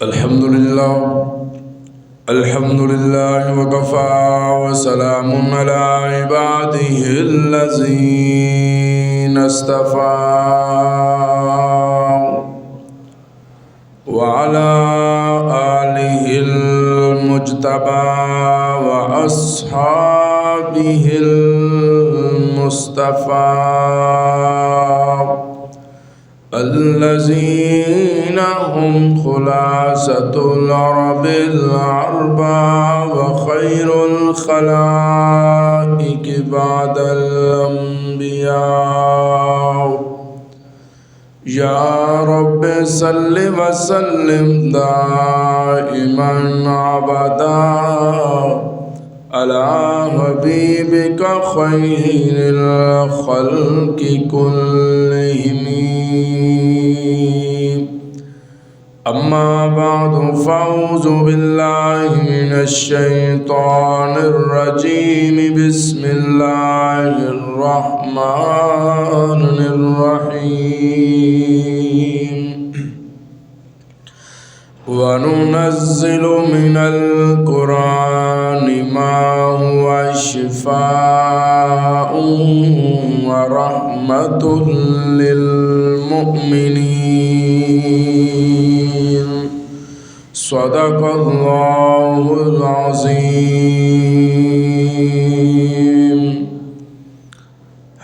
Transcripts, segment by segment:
الحمد لله وكفى وسلام على عباده الذين اصطفى وعلى آله المجتبى وأصحابه المصطفى الذين هم خلاصة العرب الأربعة وخير الخلائق بعد الأنبياء. يا رب صل وسلم دائما أبدا على حبيبك خير الخلق كلهم. أما بعد فأعوذ بالله من الشيطان الرجيم. بسم الله الرحمن الرحيم. وننزل من القرآن ما هو شفاء ورحمة للمؤمنين. صدق الله العظيم.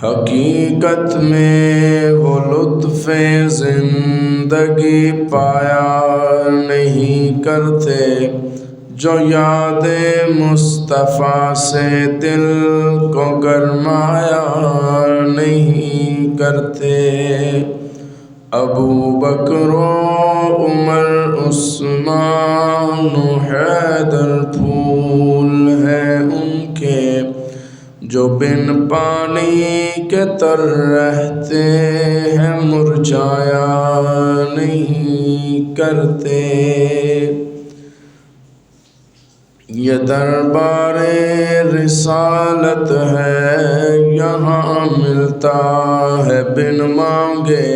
حقیقت میں وہ لطف زندگی پایا نہیں کرتے جو یاد مصطفیٰ سے دل کو گرمایا نہیں کرتے. ابو بکر و عمر عثمان و حیدر پھول ہیں ان کے جو بن پانی کے تر رہتے ہیں مرجھایا نہیں کرتے. یہ دربار رسالت ہے یہاں ملتا ہے بن مانگے.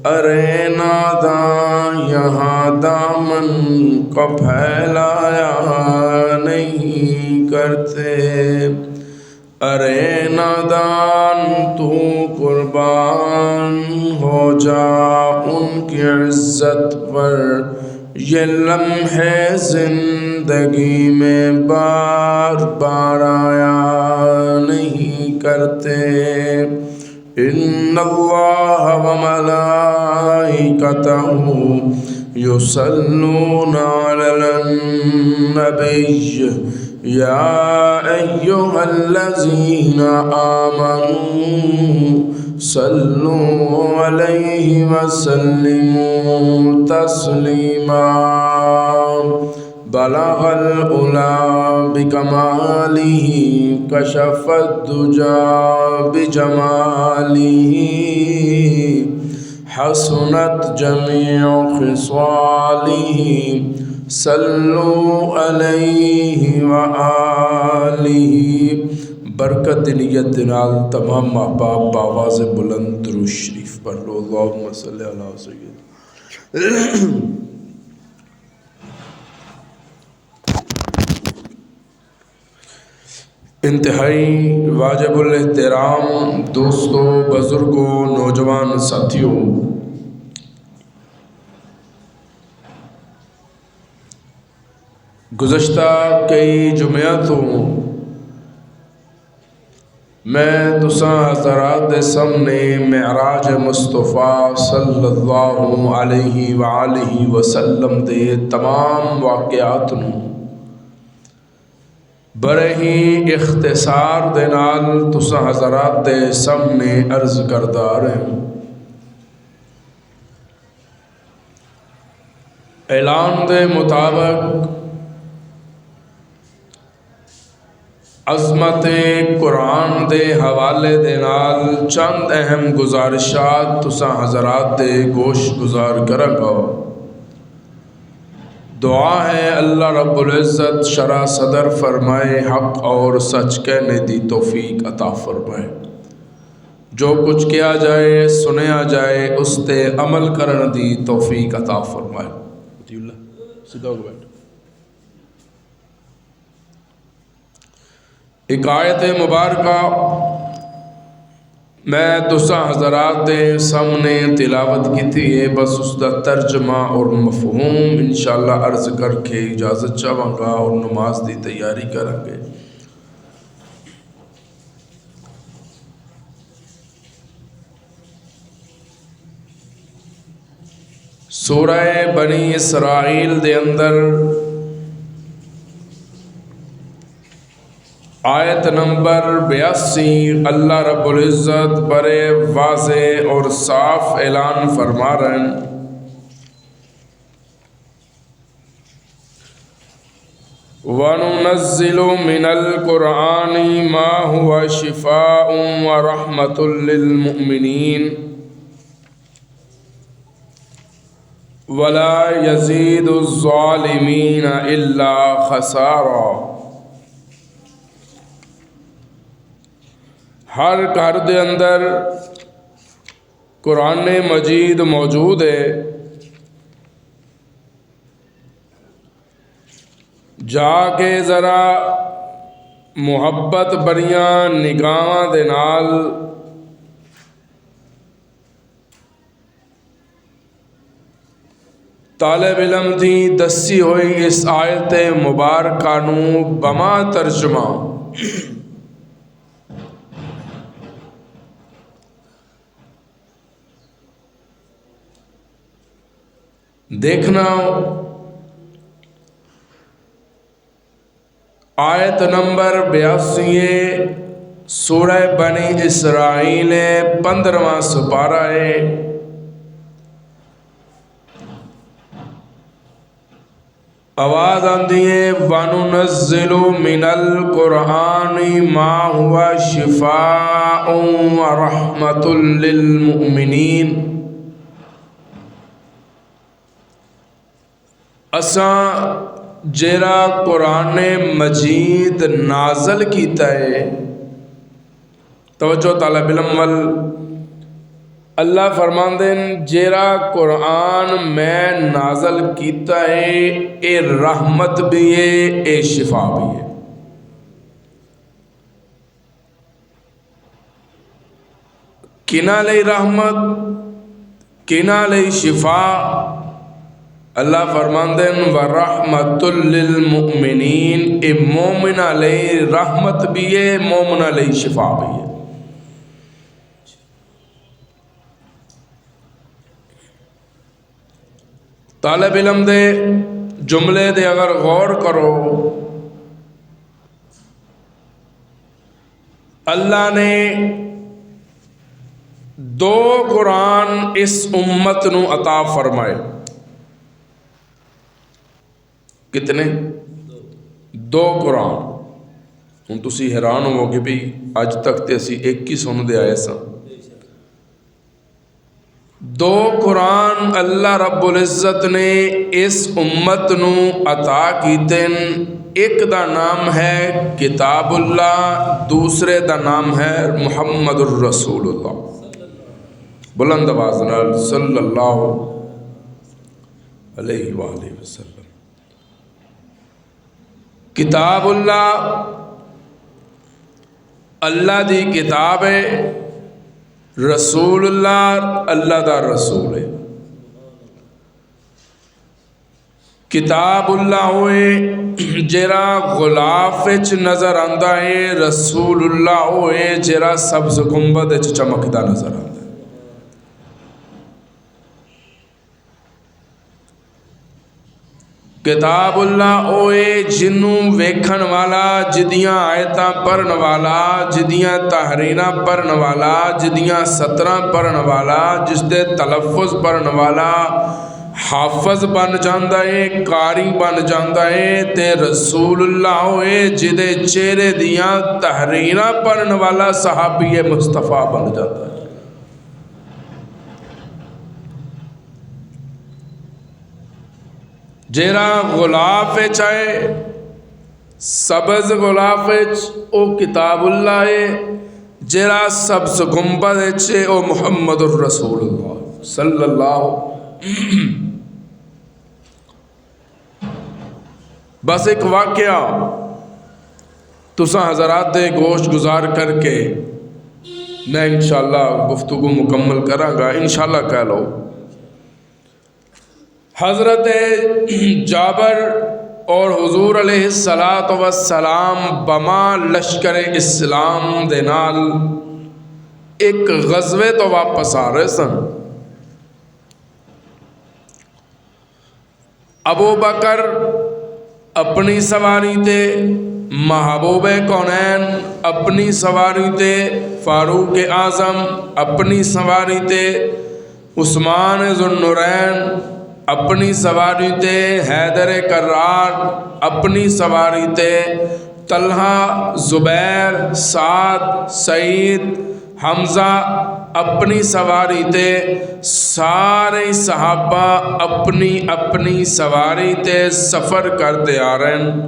ارے ناداں یہاں دامن کو پھیلایا نہیں کرتے. ارے نادان تو قربان ہو جا ان کی عزت پر. یہ لمحے زندگی میں بار بار آیا نہیں کرتے. ان اللہ و ملائکتہ یصلون علی النبی یا ایہا الذین آمنوا صلوا علیہ وسلموا تسلیما. بلغ العلا بکمالہ کشف الدجا بجمالہ حسنت جمیع خصالہ. صلو علیہ وآلہ. برکت نیت نال تمام احباب بآواز بلند درود شریف پڑھ لو. اللہم صلی علی سیدنا. انتہائی واجب الاحترام دوستوں، بزرگوں، نوجوان ساتھیوں، گزشتہ کئی جمعہ تو میں تساں حضرات دے سامنے معراج مصطفیٰ صلی اللہ علیہ وآلہ وسلم دے تمام واقعات نو بڑے ہی اختصار دے نال تساں حضرات دے سامنے عرض کردہ رہے ہوں. اعلان دے مطابق عظمت قرآن دے حوالے دے نال چند اہم گزارشات تساں حضرات دے گوش گزار کرگا. دعا ہے اللہ رب العزت شرح صدر فرمائے، حق اور سچ کہنے دی توفیق عطا فرمائے. جو کچھ کیا جائے سنیا جائے اس تے عمل کرن دی توفیق عطا فرمائے. سیدھا ہو کے بیٹھ. ایک آیت مبارکہ میں تساں حضرات دے سامنے تلاوت کی تھی ہے، بس اس دا ترجمہ اور مفہوم انشاءاللہ عرض کر کے اجازت چاہواں گا اور نماز دی تیاری کریں گے. سورہ بنی اسرائیل دے اندر آیت نمبر 82 اللہ رب العزت بڑے واضح اور صاف اعلان فرما رہے ہیں، وَنُنَزِّلُ مِنَ الْقُرْآنِ مَا هُوَ شِفَاءٌ وَرَحْمَةٌ لِّلْمُؤْمِنِينَ وَلَا يَزِيدُ الظَّالِمِينَ إِلَّا خَسَارًا. ہر گھر دے اندر قرآن مجید موجود ہے. جا کے ذرا محبت بڑیاں نگاہاں دے نال طالب علم دی دسی ہوئی اس آیت مبارکہ نو بما ترجمہ دیکھنا. آیت نمبر 82 سورہ بنی اسرائیل 15واں سپارہ ہے. آواز آندی ہے وَنُنَزِّلُ مِنَ الْقُرْآنِ مَا هُوَ شِفَاءٌ وَرَحْمَةٌ لِّلْمُؤْمِنِينَ. اساں جیرا قرآن مجید نازل کیتا ہے، توجہ طالب علم وال، اللہ فرماندے جیرا قرآن میں نازل کیتا ہے اے رحمت بھی ہے اے شفا بھی ہے. کنا لئی رحمت کنا لئی شفا؟ اللہ فرماندے وَرَحْمَةٌ لِّلْمُؤْمِنِينَ، اے مومنہ لئی رحمت بھی ہے مومنہ لئی شفا بھی ہے. طالب علم دے جملے دے اگر غور کرو، اللہ نے دو قرآن اس امت نو عطا فرمائے. کتنے؟ دو قرآن. ہوں تسی حیران ہو کہ بھی اج تک تے اسی ایک ہی سن دے آئے سا. دو قرآن اللہ رب العزت نے اس امت نو عطا کیتے. ایک دا نام ہے کتاب اللہ، دوسرے دا نام ہے محمد الرسول اللہ. بلند آواز نال صلی اللہ علیہ وآلہ وسلم. کتاب اللہ اللہ دی کتاب ہے، رسول اللہ اللہ دا رسول ہے. کتاب اللہ ہوئے جیرا غلاف وچ نظر آندا ہے، رسول اللہ ہوئے جیرا سبز گنبد وچ چمکدا نظر آندا ہے. کتاب اللہ اوے جنوں ویکھن والا، جدیاں آیتاں پڑھن والا، جدیاں تحریراں پڑھن والا، جدیاں سطراں پڑھن والا، جس دے تلفظ پڑھن والا حافظ بن جاندا ہے، قاری بن جاندا ہے. تے رسول اللہ ہوئے جدے چہرے دیاں تحریراں پڑھن والا صحابی مصطفیٰ بن جاندا ہے. جیرا غلاف چاہے سبز غلاف او کتاب اللہ ہے، جیرا سبز گنبد او محمد الرسول اللہ صلی اللہ. بس ایک واقعہ تساں حضرات دے گوشت گزار کر کے میں انشاءاللہ گفتگو مکمل کراں گا، انشاءاللہ کہہ لو۔ حضرت جابر اور حضور علیہ السلام بما لشکر اسلام دے نال ایک غزوے تو واپس آ رہے سن۔ ابو بکر اپنی سواری تے، محبوب کونین اپنی سواری تے، فاروق اعظم اپنی سواری تے، عثمان ذو النورین اپنی سواری تے، حیدر کرار اپنی سواری تے، طلحہ، زبیر، سعد، سعید، حمزہ اپنی سواری تے، سارے صحابہ اپنی اپنی سواری تے سفر کرتے آ رہے ہیں۔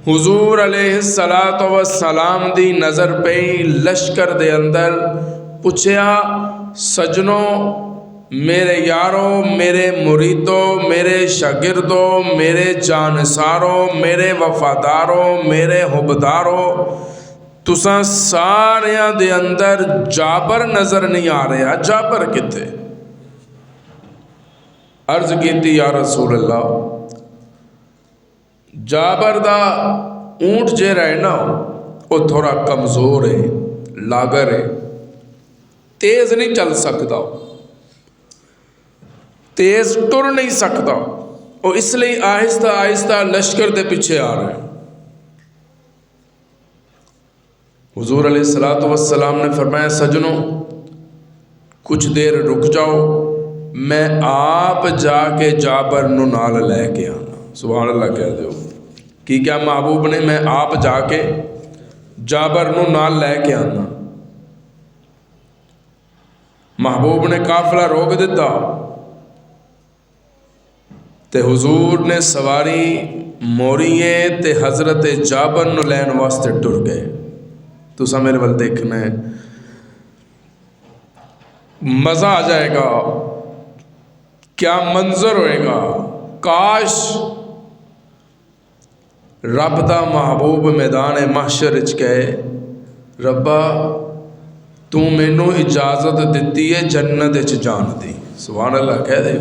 حضور علیہ السلام دی نظر پئی لشکر دے اندر، پوچھیا سجنوں، میرے یارو، میرے مریدو، میرے شاگردو، میرے جانسارو، میرے وفادارو، میرے حبدارو، تساں ساریاں دے اندر جابر نظر نہیں آ رہا، جابر کتے؟ عرض کیتی یا رسول اللہ، جابر دا اونٹ جے رہے نا وہ تھوڑا کمزور ہے، لاگر ہے، تیز نہیں چل سکتا، تیز ٹر نہیں سکتا، وہ اس لیے آہستہ آہستہ لشکر دے پیچھے آ رہے ہیں۔ حضور علیہ السلام نے فرمایا سجنوں کچھ دیر رک جاؤ، میں آپ جا کے جابر نو نال لے کے آنا۔ سبحان اللہ کہہ دیو، کی کیا محبوب نے میں آپ جا کے جابر نو نال لے کے آنا۔ محبوب نے قافلہ روک دیتا تے حضور نے سواری موریے تے حضرت جابر نو لین واسطے ٹر گئے۔ تو میرے ول دیکھنا ہے، مزہ آ جائے گا، کیا منظر ہوئے گا۔ کاش رب دا محبوب میدان محشر وچ کہے ربا تو مینوں اجازت دیتی ہے جنت وچ جان دی۔ سبحان اللہ کہہ دے،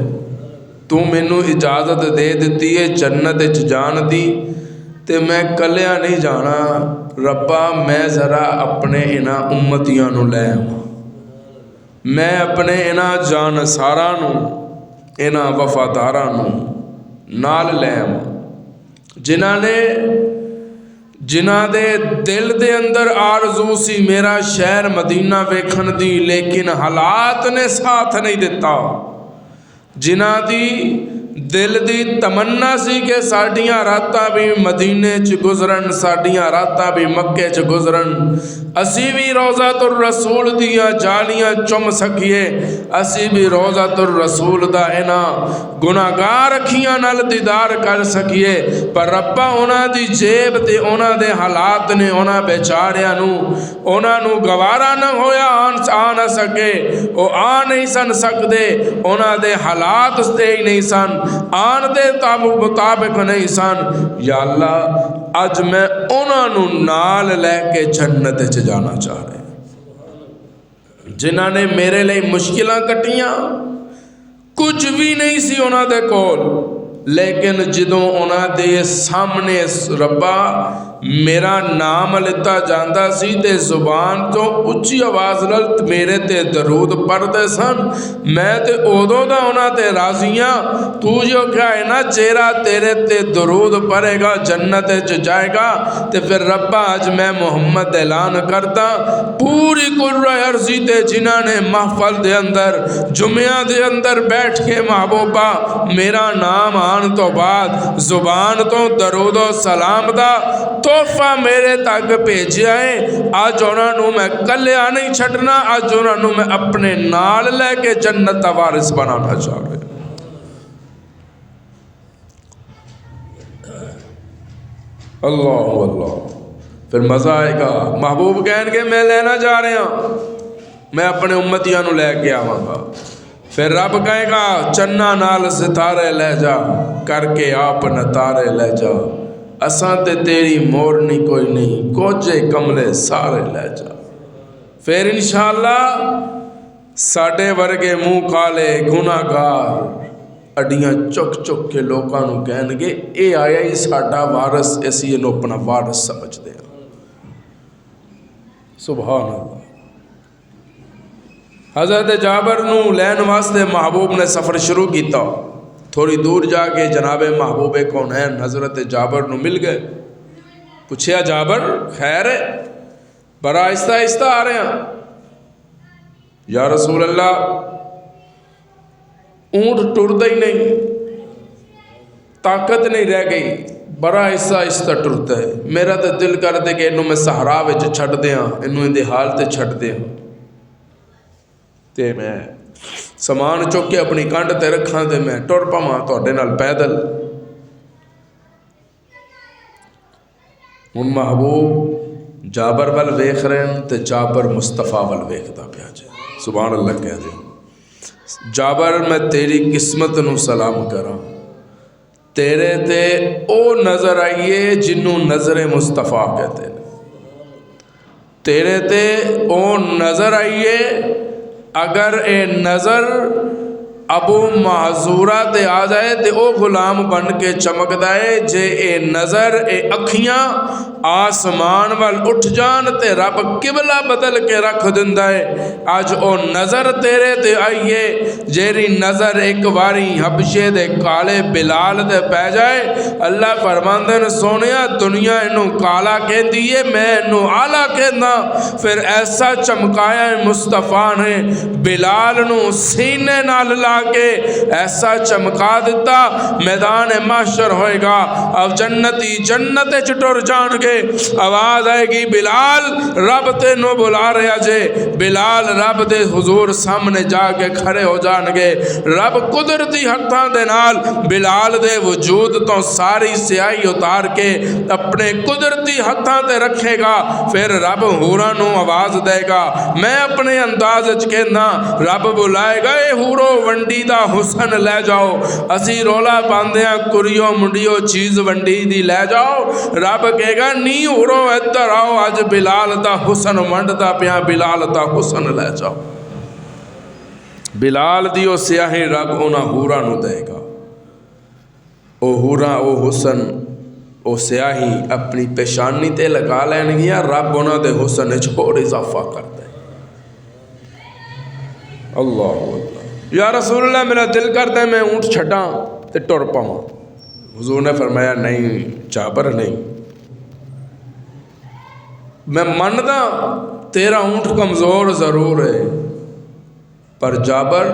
تو مینوں اجازت دے دیتی ہے جنت وچ جان دی تے میں کلیا نہیں جانا، ربا میں ذرا اپنے انہاں امتیاں نو لے آواں، میں اپنے انہاں جانساراں نو، انہاں وفاداراں نو نال لے آواں، جنہاں دے دل دے اندر آرزو سی میرا شہر مدینہ ویکھن دی، لیکن حالات نے ساتھ نہیں دیتا، جنہاں دی دل دی تمنا سی کہ ساڈیاں راتاں بھی مدینے چ گزرن، ساڈیاں راتاں بھی مکے چ گزرن، اسی بھی روضۃ الرسول دیاں جالیاں چم سکیے، اسی بھی روضۃ الرسول دا انہاں گناہگار اکھیاں نال دیدار کر سکیے، پر ربا انہاں دی جیب تے انہاں دے حالات نے انہاں بیچاریاں نو، انہاں نو گوارا نہ ہویا آ نہ سکے، او آ نہیں سن سکدے، انہاں دے حالات تے ہی نہیں سن، آن دے مطابق نہیں سن۔ یا اللہ اج میں انہاں نو نال لے کے جنت وچ جانا چاہ رہے، جنہاں نے میرے لئے مشکلاں کٹیاں، کچھ بھی نہیں سی انہاں دے کول، لیکن جدوں انہاں دے سامنے ربا میرا نام لتا جاندا سی تے زبان تو اچھی آواز نال میرے تے درود پڑھدے سن، میں تے اودوں دا انہاں تے راضیاں، تو جو کیا ہے نا چہرہ تیرے تے درود پڑھے گا جنت وچ جائے گا، تے پھر ربا اج میں محمد اعلان کرتا پوری قرہ ارضی تے جنہاں نے محفل دے اندر جمعہ دے اندر بیٹھ کے محبوبہ میرا نام آن تو بعد زبان تو درود و سلام دا تحفہ میرے تک بھیجیا ہے، آج انہاں نو میں کلیا نہیں چھڑنا، آج انہاں نو میں اپنے نال لے کے جنت دا وارث بنانا چاہ رہے۔ اللہ اللہ، پھر مزہ آئے گا۔ محبوب کہیں گے میں لینا جا رہے ہوں، میں اپنے امتیاں نو لے کے آواں گا، پھر رب کہے گا چنا نال ستارے لے جا کر کے آپ نتارے لے جا، اساں تے تیری مورنی کوئی نہیں، کوجے کملے سارے لے جا۔ پھر انشاءاللہ ساڈے ورگے منہ کالے گناہگار اڈیاں چک چک کے لوکاں نو کہن گے اے آیا ہی ساڈا وارث، اسی اینو اپنا وارث سمجھتے ہیں۔ سبحان اللہ۔ حضرت جابر نو لین واسطے محبوب نے سفر شروع کیتا، تھوڑی دور جا کے جناب محبوب کونین حضرت جابر نو مل گئے، پوچھیا جابر خیر ہے؟ بڑا آہستہ آہستہ آ رہے ہیں۔ یا رسول اللہ اونٹ ٹردا ہی نہیں، طاقت نہیں رہ گئی، بڑا آہستہ آہستہ ٹرتا ہے، میرا تو دل کرتے کہ انہوں میں صحرا وچ چھڈ دیاں، انہوں ان دے حال تے چھڈ دیاں، تے میں سامان چک کے اپنی کنڈ تے رکھاں تے میں ٹر پواں تہاڈے نال پیدل۔ ہن محبوب جابر ول ویکھ رہے ہیں تے جابر مصطفیٰ ول ویکھدا پیا جے۔ سبحان اللہ کہہ دے جابر میں تیری قسمت نو سلام کراں، تیرے تے او نظر آئیے جنوں نظر مصطفیٰ کہتے ہیں، تیرے تے او نظر آئیے اگر اے نظر ابو معذورہ تے آ جائے تے او غلام بن کے چمک دائے، جے اے نظر اے اکھیاں آسمان وال اٹھ جان تے رب قبلہ بدل کے رکھ دندا ہے۔ آج او نظر تیرے تے آئیے جیری نظر ایک واری حبشے دے کالے بلال دے پہ جائے، اللہ فرماندے نے سونیا دنیا انہوں کالا کہہ دیئے میں انہوں آلہ کہنا۔ پھر ایسا چمکایا مصطفیٰ نے بلال نو سینے نال لا کے ایسا چمکا دیتا، میدان محشر ہوئے گا، اب جنتی جنت چٹور جان گے، آواز آئے گی بلال رب تے نو بلا رہا جے، بلال رب دے حضور سامنے جا کے کھڑے ہو جان گے، رب قدرتی ہتھاں دے نال بلال دے وجود تو ساری سیاہی اتار کے اپنے قدرتی ہتھاں تے رکھے گا، پھر رب حوراں نو آواز دے گا، میں اپنے انداز وچ کہنا، رب بلائے گا اے حورو ونڈی دا حسن لے جاؤ، اسی رولا باندھیاں کریو منڈیو چیز ونڈی دی لے جاؤ، رب کہے گا نی حورو ادھر آؤ آج بلال دا حسن ونڈ دا پیا، بلال دا حسن لے جاؤ۔ بلال دیو سیاہی رب انہاں حورا نو دے گا، او حورا او حسن او سیاہی اپنی پیشانی تے لگا لین گیا، رب انہاں دے حسن چھوڑ اضافہ کر دے۔ اللہ اللہ یا رسول اللہ میرا دل کرتا ہے میں اونٹ چھٹاں تے ٹر پاؤں، حضور نے فرمایا نہیں جابر نہیں، میں مندا تیرا اونٹ کمزور ضرور ہے پر جابر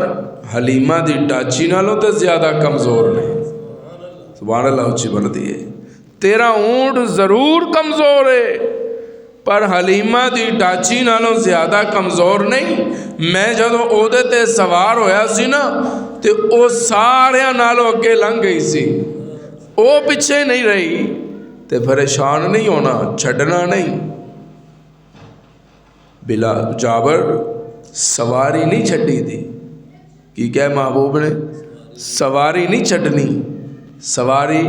حلیمہ دی ڈاچی نالوں تے زیادہ کمزور نہیں۔ سبحان اللہ اچھی بول دیئے، تیرا اونٹ ضرور کمزور ہے پر حلیمہ دی ڈاچی نالوں زیادہ کمزور نہیں۔ میں جدوں اودے تے سوار ہویا سی نا تے او سارے نالوں اگے لنگ گئی سی، او پیچھے نہیں رہی، تے پریشان نہیں ہونا، چھڑنا نہیں۔ بلا جابر سواری نہیں چھڑی دی، کی کہہ محبوب نے سواری نہیں چھڑنی، سواری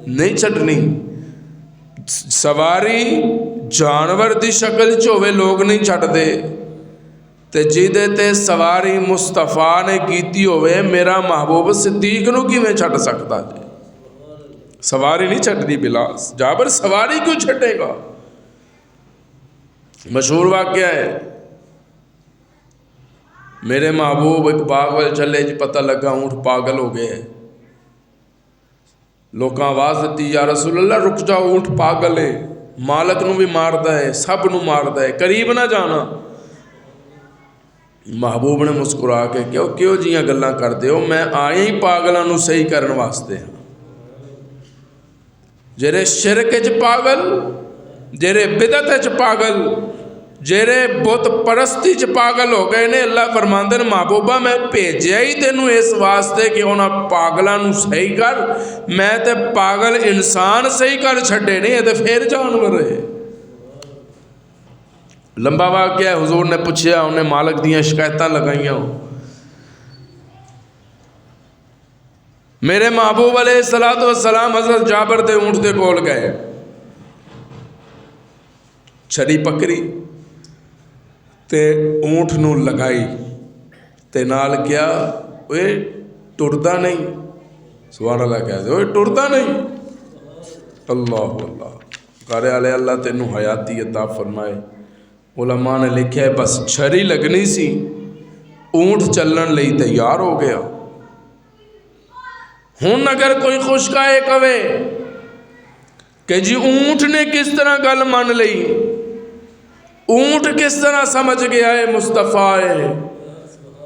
نہیں چھڑنی، سواری جانور دی شکل چوے لوگ نہیں چھڑ دے، تے جیدے تے سواری مصطفیٰ نے کیتی ہوئے میرا محبوب صدیق نو کی میں چھڑ سکتا جے، سواری نہیں چھڑ دی بلاس، جابر سواری کیوں چھڑے گا؟ مشہور واقعہ ہے، میرے محبوب ایک باغ وال چلے جی پتہ لگا اونٹ پاگل ہو گئے، لوکاں آواز دیتی یا رسول اللہ رک جاؤ اونٹ پاگل ہے، مالک نو بھی ماردا ہے، سب نو ماردا ہے، قریب نہ جانا۔ محبوب نے مسکرا کے کیوں جیاں گلاں کردے ہو، میں آئے ہی پاگلاں نو صحیح کرن واسطے ہاں، جڑے شرک وچ پاگل، جڑے بدعت وچ پاگل، جڑے بت پرستی چ پاگل ہو گئے نے، اللہ فرماندے نے محبوبہ میں بھیجیا ہی تینوں اس واسطے کہ انہاں پاگلاں نو صحیح کر، میں تے پاگل انسان صحیح کر چھڈے نہیں تے پھر جانور ہے۔ لمبا واقعہ ہے، حضور نے پوچھیا انہیں مالک دیاں شکایتاں لگائیاں، میرے محبوب علیہ الصلوۃ والسلام حضرت جابر دے اونٹ دے کول گئے، چھڑی پکڑی تے اونٹ نو لگائی تے نال کیا اوے ٹردا نہیں، سبحان اللہ کہتے اوے ٹردا نہیں، اللہ اللہ کارے والے اللہ تینوں حیاتی عطا فرمائے۔ علماء نے لکھا ہے بس چھری لگنی سی اونٹ چلن لئی تیار ہو گیا۔ ہن اگر کوئی خشکائے کہے کہ جی اونٹ نے کس طرح گل من لئی، اونٹ کس طرح سمجھ گیا ہے مصطفیٰ ہے،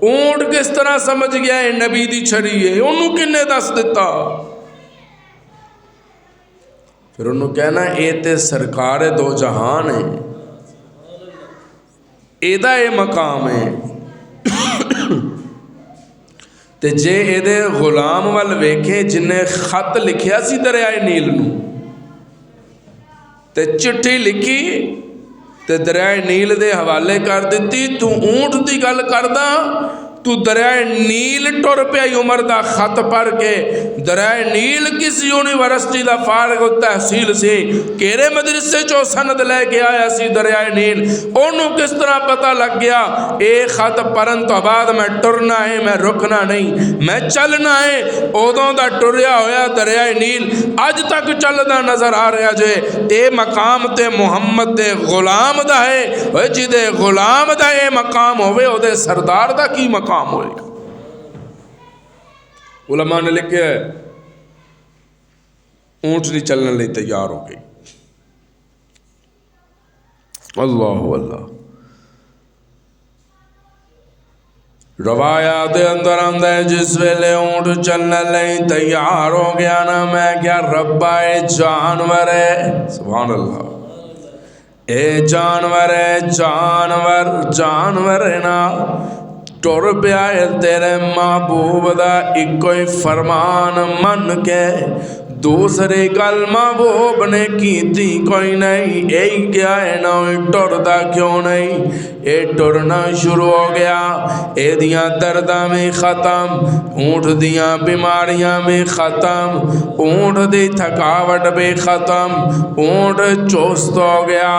اونٹ کس طرح سمجھ گیا ہے نبی دی چھری ہے، انہوں کنے دس دیتا؟ پھر انہوں کہنا اے تے سرکار دو جہان ہے، ایدہ اے مقام ہے، تے جے ایدے غلام وال ویکھے جنہیں خط لکھیا سی دریائے نیل نو، تے چٹھی لکھی تے دریائے نیل دے حوالے کر دیتی، تو اونٹ دی گل کردا، تو دریائے نیل ٹر پیا عمر دا خط پڑھ کے، دریائے نیل کسی یونیورسٹی دا فارغ تحصیل سی، کیرے مدرسے چو سند لے کے آیا سی دریائے نیل، انہوں کس طرح پتہ لگ گیا اے خط پڑھن تو بعد میں ٹرنا ہے، میں رکنا نہیں، میں چلنا ہے؟ ادوں دا ٹریا ہویا دریائے نیل اج تک چلدا نظر آ رہا جے۔ اے مقام تے محمد دے غلام دا ہے، جی دے غلام دا اے مقام ہوئے او دے سردار دا کی مقام ہوئے گا؟ علماء نے لکھا ہے اونٹنی چلنے لئی تیار ہو گئی۔ اللہ اللہ روایات اندر آندہ ہے جس ویلے اونٹ چلنے لئی تیار ہو گیا نا، میں کیا ربا اے جانور ہے، سبحان اللہ، اے جانور ہے، جانور ہے نا، ٹر پیا ہے تیرے محبوب دا ایک کوئی فرمان من کے، دوسری گل محبوب نے کیتی کوئی نہیں، اے کیا ہے نا ٹر دا کیوں نہیں؟ اے ٹرنا شروع ہو گیا، اے دیاں درداں میں ختم، اونٹ دیاں بیماریاں میں ختم، اونٹ دی تھکاوٹ بھی ختم، اونٹ چست ہو گیا۔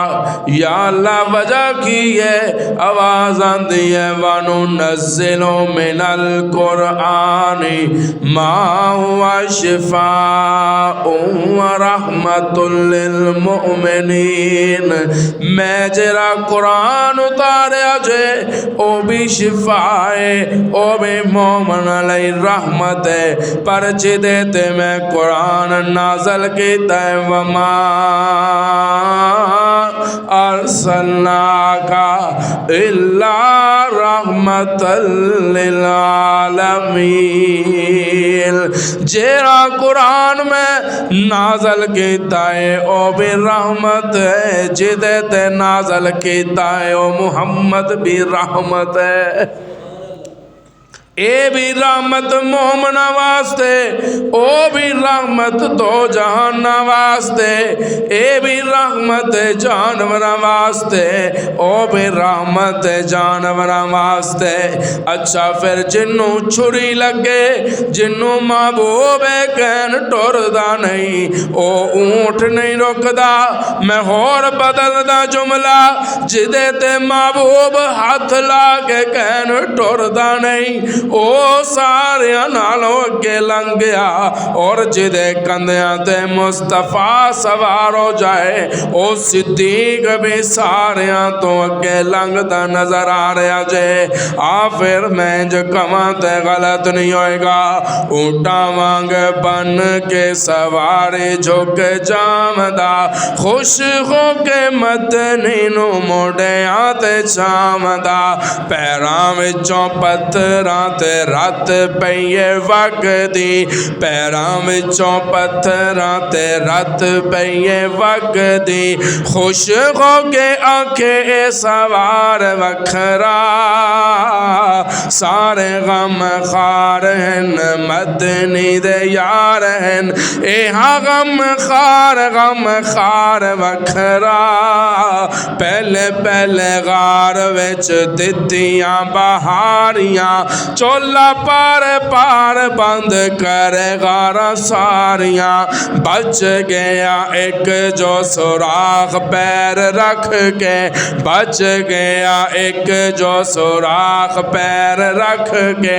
یا اللہ وجہ کی ہے؟ آواز آندی ہے وَنُنَزِّلُ مِنَ الْقُرْآنِ مَا هُوَ شِفَاءٌ وَرَحْمَةٌ لِّلْمُؤْمِنِينَ، میں جرا قرآن اتاریا جے او بھی شفا ہے، او بھی مومن علیہ رحمت ہے، پر جدے تے میں قرآن نازل کیتا ہے وَمَا أَرْسَلْنَاكَ إِلَّا رَحْمَةً لِّلْعَالَمِينَ، جیرا قرآن میں نازل کیتا ہے او بھی رحمت ہے، جدے تے نازل کیتا ہے او محمد بھی رحمت ہے، اے بھی رحمت مومنہ واسطے، او بھی رحمت دو جہانہ واسطے، اے بھی رحمت جانورہ واسطے، او بھی رحمت جانورہ واسطے۔ اچھا پھر جنوں چھری لگے، جنوں محبوب کہن ٹردا نہیں، او اونٹ نہیں رکدا، میں اور بدل دا جملہ، جدے تے محبوب ہاتھ لا کے کہن ٹردا نہیں، او سارے نالوں کے لنگ گیا، اور جدے کندیاں تے مصطفیٰ سوار ہو جائے، او صدیق بھی سارے تو اگے لنگ دا نظر آ رہا جے۔ پھر میں جو کماں تے غلط نہیں ہوئے گا، اونٹا وانگ بن کے سوارے جھک جامدہ، خوش ہو کے مدنی نو موڑے آتے چامدہ، پیراں وچوں پتھراں تے رات پئیے وقت دی، پیراں وچوں پتھراں تے رات پئیے وقت دی، خوش ہو کے آنکھیں اے سوار وکھرا، سارے غم خار ہن مدنی دے یار ہن، اے ہاں غم خار وکھرا، پہلے غار وچ دتیاں بہاریاں، چولا پار پار بند کرے غارہ ساریاں بچ گیا ایک جو سوراخ پیر رکھ کے بچ گیا ایک جو سوراخ پیر رکھ کے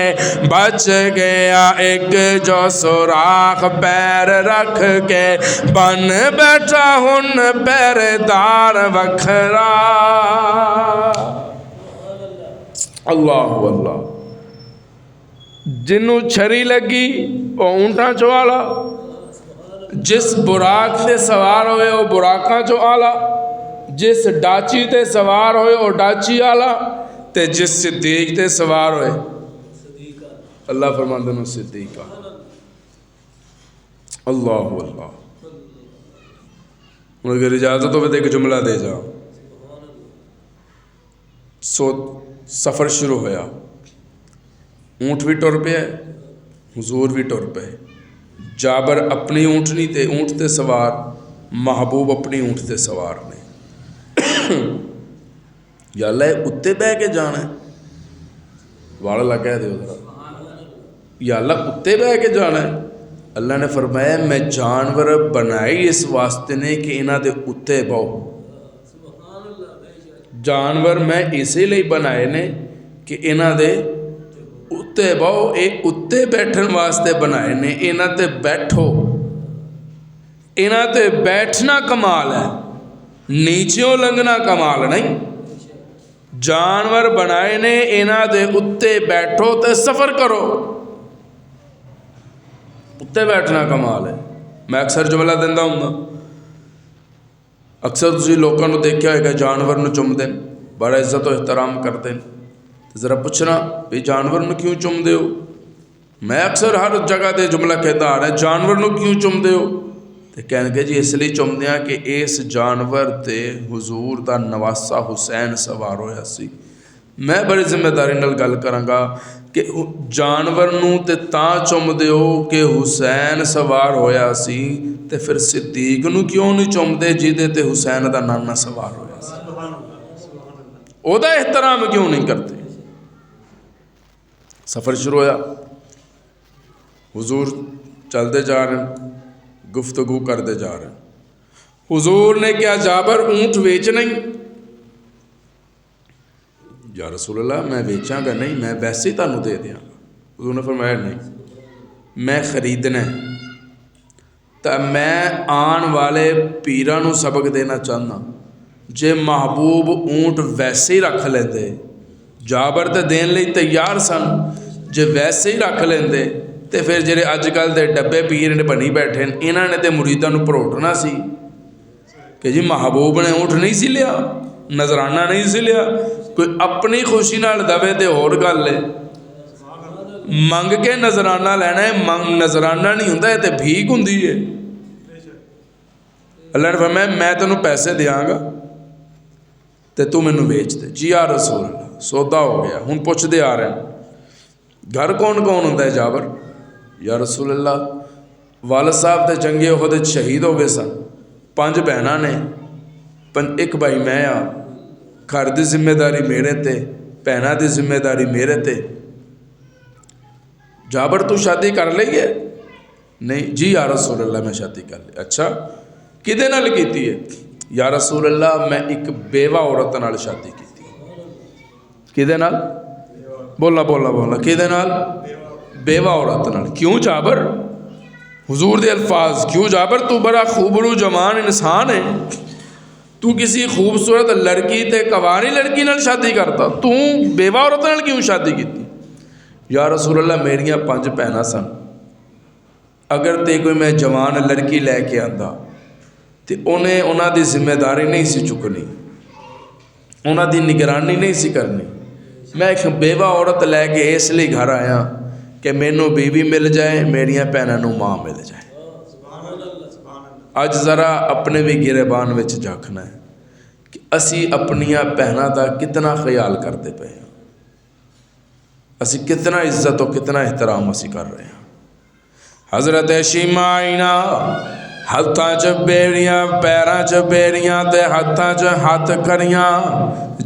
بچ گیا ایک جو سوراخ پیر رکھ کے بن بیٹھا ہن پہرےدار وکھرا اللہ اللہ جنوں چھری لگی وہ اونٹاں چو آلا جس براق تے سوار ہوئے وہ براقاں چو آلا جس ڈاچی تے سوار ہوئے وہ ڈاچی آلا تے جس صدیق تے سوار ہوئے اللہ فرماندے نو صدیقہ اللہ اللہ اگر اجازت ہو تو ایک جملہ دے جاؤ سفر شروع ہویا اونٹ بھی ٹر پہ ہے حضور بھی ٹر پہ جابر اپنی اونٹنی تے اونٹ تے سوار محبوب اپنی اونٹ تے سوار نے یا اللہ اتے بہ کے جانا ہے والا اللہ کہہ دے ادھر یا اللہ اتے بہ کے جانا ہے اللہ نے فرمایا میں جانور بنائی اس واسطے نے کہ انہاں دے اتے بہو جانور میں اسی لئے بنائے نے کہ انہاں دے اتے بہو اے اتے بیٹھن واسطے بنائے نے انہاں تے بیٹھو انہاں تے بیٹھنا کمال ہے نیچیوں لنگنا کمال نہیں جانور بنائے نے انہاں دے اتے بیٹھو تے سفر کرو اتے بیٹھنا کمال ہے میں اکثر جملہ دیندہ ہوں گا اکثر تسی لوگوں نے دیکھا ہے کہ جانور نو چم دیں بڑا عزت و احترام کرتے ہیں ذرا پوچھنا بھی جانور نو کیوں چم دے ہو میں اکثر ہر جگہ دے جملہ کہتا آ رہا ہے جانور نو کیوں چم دے ہو تو کہنے کہ جی اس لیے چم دیا کہ اس جانور تے حضور دا نواسا حسین سوار ہویا سی میں بڑی ذمہ داری نال گل کراں گا کہ جانور نو تے تاں چم دے ہو کہ حسین سوار ہویا سی تے پھر صدیق نو کیوں نہیں چم دے جیدے تے حسین دا نانا سوار ہویا سی او دا احترام کیوں نہیں کرتے سفر شروع ہویا حضور چلتے جا رہے ہیں گفتگو کرتے جا رہے ہیں حضور نے کیا جابر اونٹ ویچ نہیں یا رسول اللہ میں ویچاں گا نہیں میں ویسے ہی تانوں دے دیاں حضور نے فرمایا نہیں میں خریدنا ہے تو میں آن والے پیراں نو سبق دینا چاہنا جے محبوب اونٹ ویسے ہی رکھ لیندے جابر تے دین لئی تیار سن جے ویسے ہی رکھ لیندے تے پھر جڑے اج کل دے ڈبے پیر نے بنی بیٹھے انہاں نے تے مریداں نو پروٹنا سی کہ جی محبوب نے اونٹ نہیں سی لیا نظرانہ نہیں سی لیا کوئی اپنی خوشی نال دوے تے اور گل ہے منگ کے نظرانہ لینا ہے نظرانہ نہیں ہوندا ہے تے بھیک ہوندی ہے اللہ نے فرمایا میں تینوں پیسے دیاں گا تے تو مینوں بیچ دے جی یا رسول اللہ سودا ہو گیا ہن پوچھ دے آ رہے ہیں گھر کون کون ہوندا ہے جابر یا رسول اللہ والد صاحب تے جنگی احد شہید ہو گئے سن 5 بہناں نے ایک بھائی میں آ گھر دی ذمہ داری میرے تے بہناں دی ذمہ داری میرے تے جابر تو شادی کر لئی ہے نہیں جی یا رسول اللہ میں شادی کر لی اچھا کدے نال کیتی ہے یا رسول اللہ میں ایک بیوہ عورت نال شادی کیتی کدے نال بولا بولا بولا کدے نال بیوہ عورت نال کیوں جابر حضور دے الفاظ کیوں جابر تو بڑا خوبرو جوان انسان ہے تو کسی خوبصورت لڑکی تے کواری لڑکی نال شادی کرتا تو بیوہ عورت نال کیوں شادی کیتی یا رسول اللہ میریاں 5 بہناں سن اگر تے کوئی میں جوان لڑکی لے کے آندا تے انہاں دی ذمہ داری نہیں سی چکنی انہاں دی نگرانی نہیں سی کرنی میں ایک بیوہ عورت لے کے اس لیے گھر آیا کہ مینوں بیوی مل جائے میریاں بہناں نوں ماں مل جائے اج ذرا اپنے بھی گریبان وچ جھانکنا ہے کہ اسی اپنیاں بہناں دا کتنا خیال کرتے پے ہیں اسی کتنا عزت و کتنا احترام اسی کر رہے ہیں حضرت شیمائنہ ہاتھاں چ بیڑیاں پیراں چ بیڑیاں تے ہاتھاں چ ہاتھ کریاں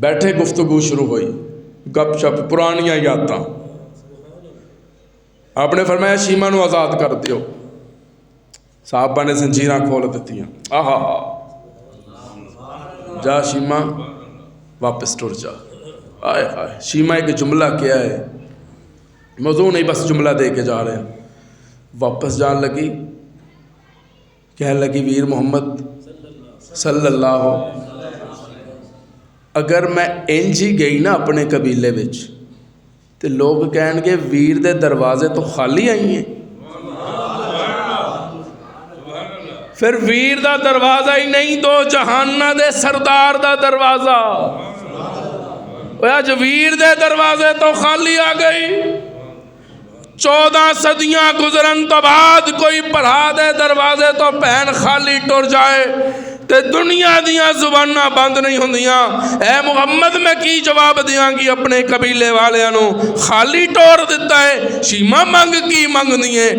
بیٹھے گفتگو شروع ہوئی، گپ شپ، پرانیاں یاداں. آپ نے فرمایا شیما نو آزاد کر دیو. صحابہ نے زنجیراں کھول دیتیاں. آہا جا شیما واپس ٹر جا. آئے ہائے. شیما ایک جملہ کیا ہے، موضوع نہیں بس جملہ دے کے جا رہے ہیں. واپس جان لگی، کہنے لگی ویر محمد صلی اللہ اگر میں انج ہی گئی نا اپنے قبیلے وچ تے لوگ کہن گے ویر دے دروازے تو خالی آئی ہیں. پھر ویر دا دروازہ ہی نہیں، دو جہانہ دے سردار دا دروازہ. اج ویر دے دروازے تو خالی آ گئی. 14 صدیاں گزرن تو بعد کوئی پڑھا دے دروازے تو بہن خالی ٹر جائے تے دنیا دیاں زباناں بند نہیں ہوندیاں. اے محمد میں کی جواب دیاں گی اپنے قبیلے والیاں نو؟ خالی ٹور دیتا ہے. شیما منگ کی منگنی ہے؟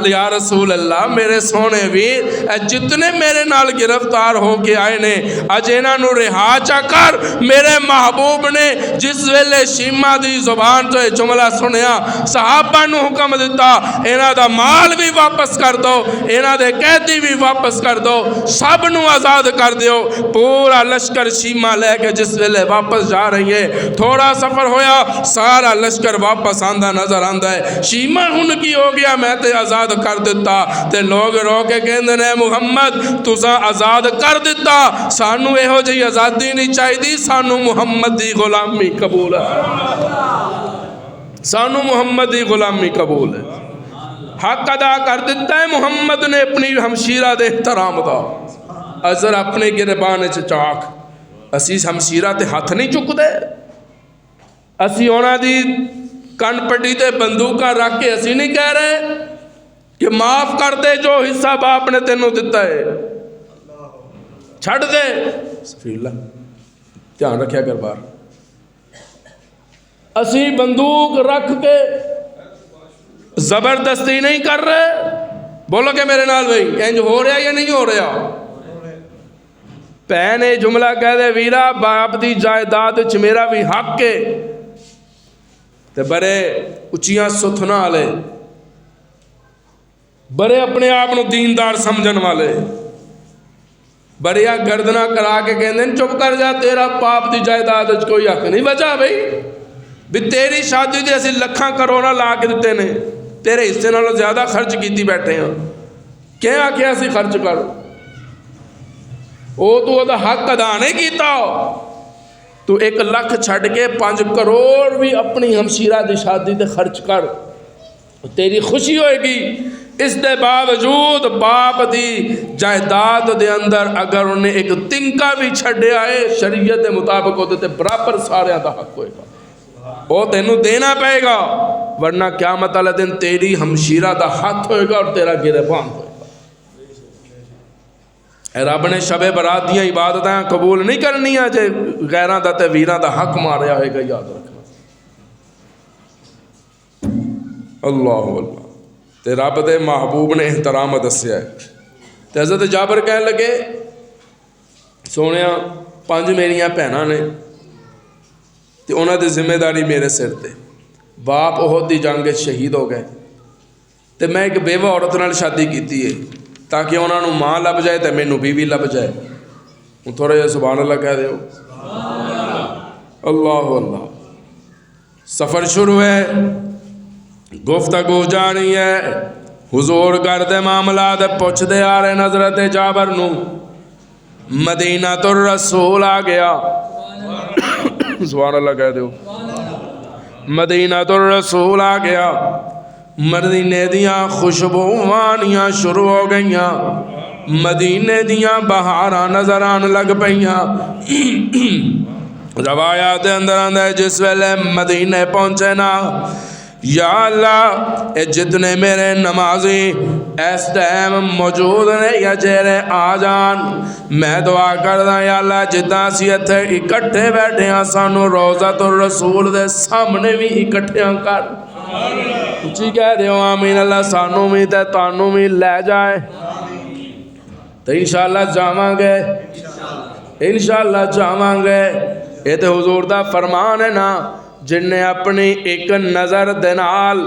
یا رسول اللہ میرے سونے ویر، اے جتنے میرے نال گرفتار ہو کے آئے نے اج انہاں نو رہا چا کر. میرے محبوب نے جس ویلے شیما دی زبان تو جملہ سنیا صحابہ نو حکم دیتا انہاں دا مال بھی واپس کر دو، انہاں دے قیدی بھی واپس کر دو، سب نو آزاد کر دیو. پورا لشکر شیما لے کے جس ویلے واپس جا رہی ہے، تھوڑا سفر ہویا سارا لشکر واپس آندہ نظر آندہ ہے. شیما ہن کی ہو گیا؟ میں تے آزاد کر دیتا. تے لوگ رو کے کہندے نے محمد تساں آزاد کر دیتا، سانو اے ہو جی آزادی نہیں چاہی دی، سانو محمد دی غلامی قبول ہے، سانو محمد دی غلامی قبول ہے. حق ادا کر دیتا ہے محمد نے اپنی ہمشیرہ دے احترام دا. ازر اپنے گربان چاک اسی ہمشیرہ تے ہاتھ نہیں چک دے، اسی ہونا دی کن پٹی تے بندوقہ رکھ کے اسی نہیں کہہ رہے کہ معاف کر دے جو حصہ باپ نے تینوں دیتا ہے، چھڑ دے. سفیر اللہ دھیان رکھیا کر بار. اسی بندوق رکھ کے زبردستی نہیں کر رہے. بولو کہ میرے نال بھائی انج ہو رہا یا نہیں ہو رہا؟ پہنے جملہ کہہ دے ویرا باپ دی جائیداد وچ میرا بھی حق ہے. تے بڑے اچیاں ستھنا والے، بڑے اپنے آپ نو دیندار سمجھن والے، بڑیا گردنا کرا کے کہندے چپ کر جا، تیرا باپ دی جائیداد وچ کوئی حق نہیں بچا بھائی. بھی تیری شادی دے اسی لکھاں کروڑا لا کے دیتے نے، تیرے حصے نالوں زیادہ خرچ کیتی بیٹھے ہیں، کیا آکھیا اسی خرچ کر؟ او تو دا حق ادا نہیں کیتا. تو 1 لاکھ چھڑ کے 5 کروڑ بھی اپنی ہمشیرہ دی شادی تے خرچ کر، تیری خوشی ہوئے گی. اس دے باوجود باپ دی جائیداد دے اندر اگر انہیں ایک تنکا بھی چھڑے آئے شریعت دے مطابق ہوتے تے برابر سارے دا حق ہوئے گا، وہ تینوں دینا پائے گا. ورنہ قیامت والے دن تیری ہمشیرہ دا ہاتھ ہوئے گا اور تیرا گریبان ہوئے گا. رب نے شب برات دیاں عبادتاں قبول نہیں کرنی ہے جے غیراں دا تے ویراں دا حق ماریا ہوئے گا. یاد رکھنا. اللہ اللہ. تے رب دے محبوب نے احترام دسیا ہے. تے حضرت جابر کہنے لگے سونیا 5 میریاں بہناں نے تے انہاں دی ذمہ داری میرے سر تے. باپ احد دی جنگ شہید ہو گئے تے میں ایک بیوہ عورت نال شادی کیتی ہے تاکہ انہاں نوں ماں لب جائے تے مینوں بیوی لب جائے. ہوں تھوڑے جہے سبحان اللہ کہہ دیو. اللہ اللہ. سفر شروع ہے، گفتگو جاری ہے، حضور کردے معاملات پوچھ دے آ رہے حضرت جابر نو. مدینہ الرسول آ گیا. سبحان اللہ کہہ دیو. مدینہ الرسول آ گیا. مدینے دیاں خوشبوانیاں شروع ہو گئیاں، مدینے دیاں بہاراں نظر آن لگ پئیاں. روایات اندر آندہ ہے جس ویلے مدینے پہنچے نا، یا اللہ اے جتنے میرے نمازی اس ٹائم موجود نے یا جیرے آ جان، میں دعا کردہ یا اللہ جتنا سی اتھے اکٹھے بیٹھے ہیں سانو روضۃ الرسول دے سامنے بھی اکٹھے کر. اچھی کہہ دیو آمین. اللہ سانو بھی تے تانو بھی لے جائے تو انشاءاللہ جاواں گے، انشاءاللہ جاواں گے. یہ تو حضور دا فرمان ہے نا، جن نے اپنی ایک نظر دے نال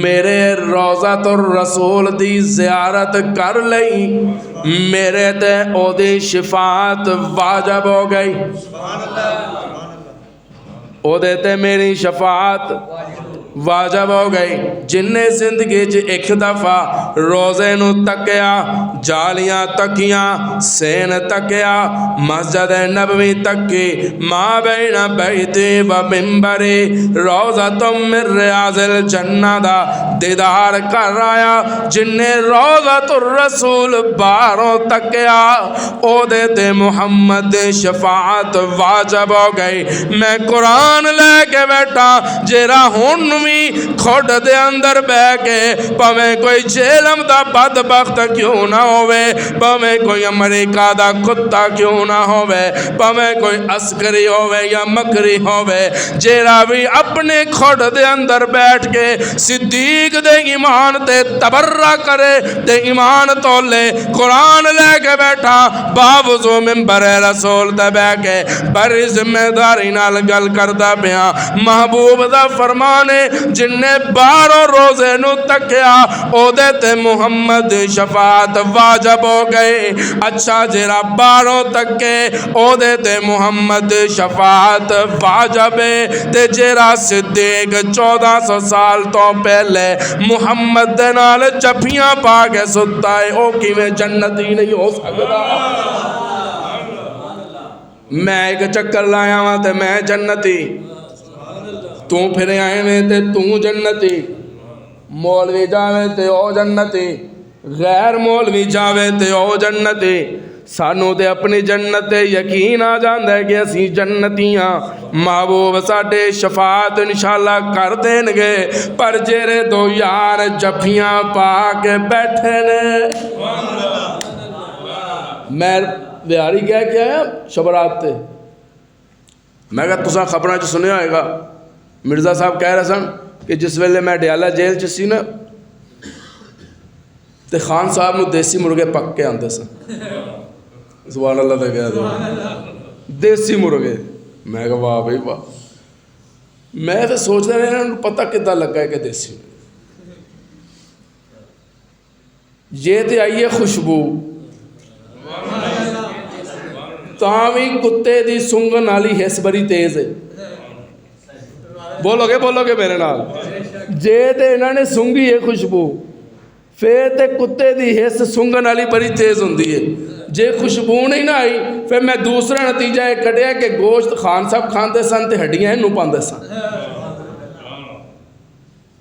میرے روضۃ الرسول دی زیارت کر لئی، میرے تے او دی شفاعت واجب ہو گئی، او دے تے میری شفاعت واجب ہو گئی۔ جن نے زندگی ایک دفعہ روزے نو تکیا، جالیاں تکیاں، سین تکیا، مسجد نبوی تکی، ما بین بیتی و منبری روضۃ من ریاض الجنہ دا دیدار کر آیا، جن نے روضۃ الرسول باروں تکیا، او دے تے محمد شفاعت واجب ہو گئی۔ میں قرآن لے کے بیٹھا، جیرا ہن کھوڑ دے اندر بے کے پاویں کوئی جیلم دا بدبخت کیوں نہ ہوئے، پاویں کوئی امریکہ دا کتا کیوں نہ ہوئے، پاویں کوئی عسکری ہوئے یا مکری ہوئے، جیرا بھی اپنے کھوڑ دے اندر بیٹھ کے صدیق دے ایمان تے تبرہ کرے، تے ایمان تولے، قرآن لے کے بیٹھا، باوضو منبر رسول تے بے کے بڑی ذمہ داری نال گل کردہ بیاں۔ محبوب دا فرمانے جن نے 12 روزے نو تکیا، او دے تے محمد شفاعت واجب ہو گئے۔ اچھا جیرا 12 تکے، او دے تے محمد شفاعت واجب ہے، تے جیرا صدیق 1400 سال تو پہلے محمد دے نال چپیاں پا کے ستا ہے، او کیویں جنتی نہیں ہو سکتا؟ میں ایک چکر لایا ہوں تے میں جنتی، تو پھر آئے میں تے تو جنتی، مولوی جاوے تے او جنتی، غیر مولوی جاوے تے او جنتی، سانو تے اپنی جنت یقین آ جاندہ ہے کہ اسی جنتیاں، محبوب ساڈے شفاعت انشاءاللہ کر دیں گے، پر جیرے دو یار جفیاں پا کے بیٹھے نے۔ میں بیاری کیا ہے شبرات تے، میں کہا تساں خبریں جو سنے آئے گا، مرزا صاحب کہہ رہے سن کہ جس ویلے میں ڈیالہ جیل چسی نا تے خان صاحب نو دیسی مرغے پک کے آندے سن، سبحان اللہ تے کہہ دے دیسی مرغے، میں کہا واہ بھائی واہ، میں تو سوچ رہے ہیں پتہ کدھا لگا ہے کہ دیسی، یہ تے آئیے خوشبو، تاوی کتے دی سنگن والی حس بڑی تیز ہے، بولو گے میرے نال، جے تے انہوں نے سنگی ہے خوشبو، پھر تے کتے دی حس سنگن والی بڑی تیز ہوندی ہے، جے خوشبو نہیں نہ آئی پھر میں دوسرا نتیجہ یہ کڈیا کہ گوشت خان صاحب کھاندے سن تے ہڈیاں انہوں پاندے سن،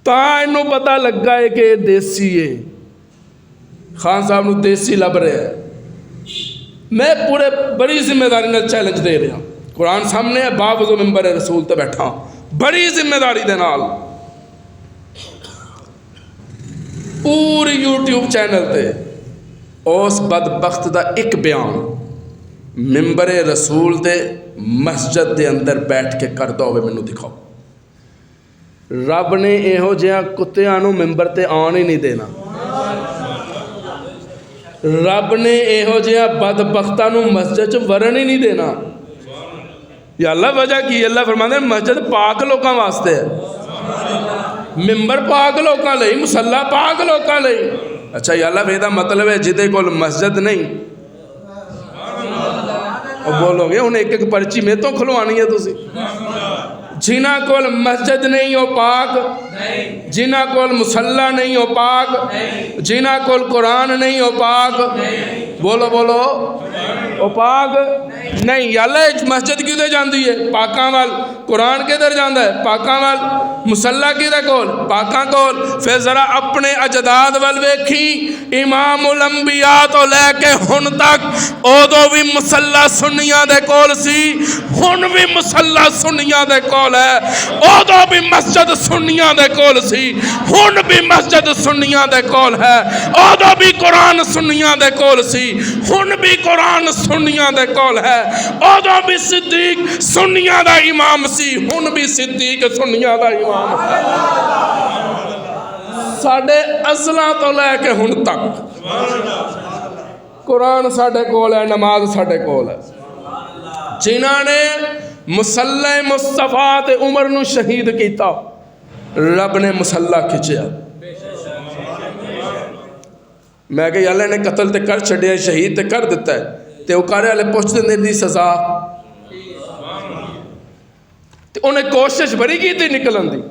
تاں انہوں پتہ لگا ہے کہ دیسی ہے، خان صاحب نو دیسی لب رہے ہیں۔ میں پورے بڑی ذمہ داری نال چیلنج دے رہا ہوں، قرآن سامنے ہے، باوضو منبر رسول تے بیٹھا ہوں، بڑی ذمہ داری دے نال پوری یوٹیوب چینل تے اس بدبخت دا ایک بیان منبر رسول تے مسجد دے اندر بیٹھ کے کردہ ہوئے مینوں دکھاؤ۔ رب نے ایہو جہاں کتیاں نو ممبر تے آن ہی نہیں دینا، رب نے ایہو جہاں بدبختاں نو مسجد چ ورن ہی نہیں دینا۔ یا اللہ وجہ کی؟ اللہ فرماتے ہیں مسجد پاک لوکاں واسطے ہے، ممبر پاک لوکاں لئی، مصلی پاک لوکاں لئی۔ اچھا یا اللہ بھئی دا مطلب ہے جدے کول مسجد نہیں، اور بولو گے انہیں ایک پرچی میں تو کھلوانی ہے تسی، جنہ کول مسجد نہیں ہو پاک، جنہ کول مصلی نہیں ہو پاک، جنہ کول قرآن نہیں ہو پاک، بولو او پاک نہیں۔ یا اللہ مسجد کیوں دے جاندی ہے؟ پاکاں وال۔ قرآن کے در جاندہ ہے؟ پاکاں وال۔ مصلی کی دے کول؟ پاکاں کول۔ پھر ذرا اپنے اجداد وال ویکھی، امام الانبیاء تو لے کے ہن تک اودو بھی مصلی سنیاں دے کول سی، ہن بھی مصلی سنیاں دے کول ہے، اودو بھی مسجد سنیاں دے کول سی، ہن بھی مسجد سنیاں دے کول ہے، اودو بھی قرآن سنیاں دے کول سی، ہن بھی قرآن سنیاں دے کول ہے، اودو بھی صدیق سنیاں دا امام سی، ہن بھی صدیق سنیاں دا امام ہے۔ ساڑھے ازلاں تو لے کے ہن تک قرآن ساڑھے کول ہے، نماز ساڑھے کول ہے۔ جنہاں نے مسلح مصطفیٰ تے عمر نو شہید کیتا، رب نے مسلح کھچیا۔ میں کہ اللہ نے قتل تے کر چھڑیا، شہید تے کر دیتا ہے، تے وہ کارے والے پوچھتے نے دی سزا، تے انہیں کوشش بڑی کی تھی نکلن دی،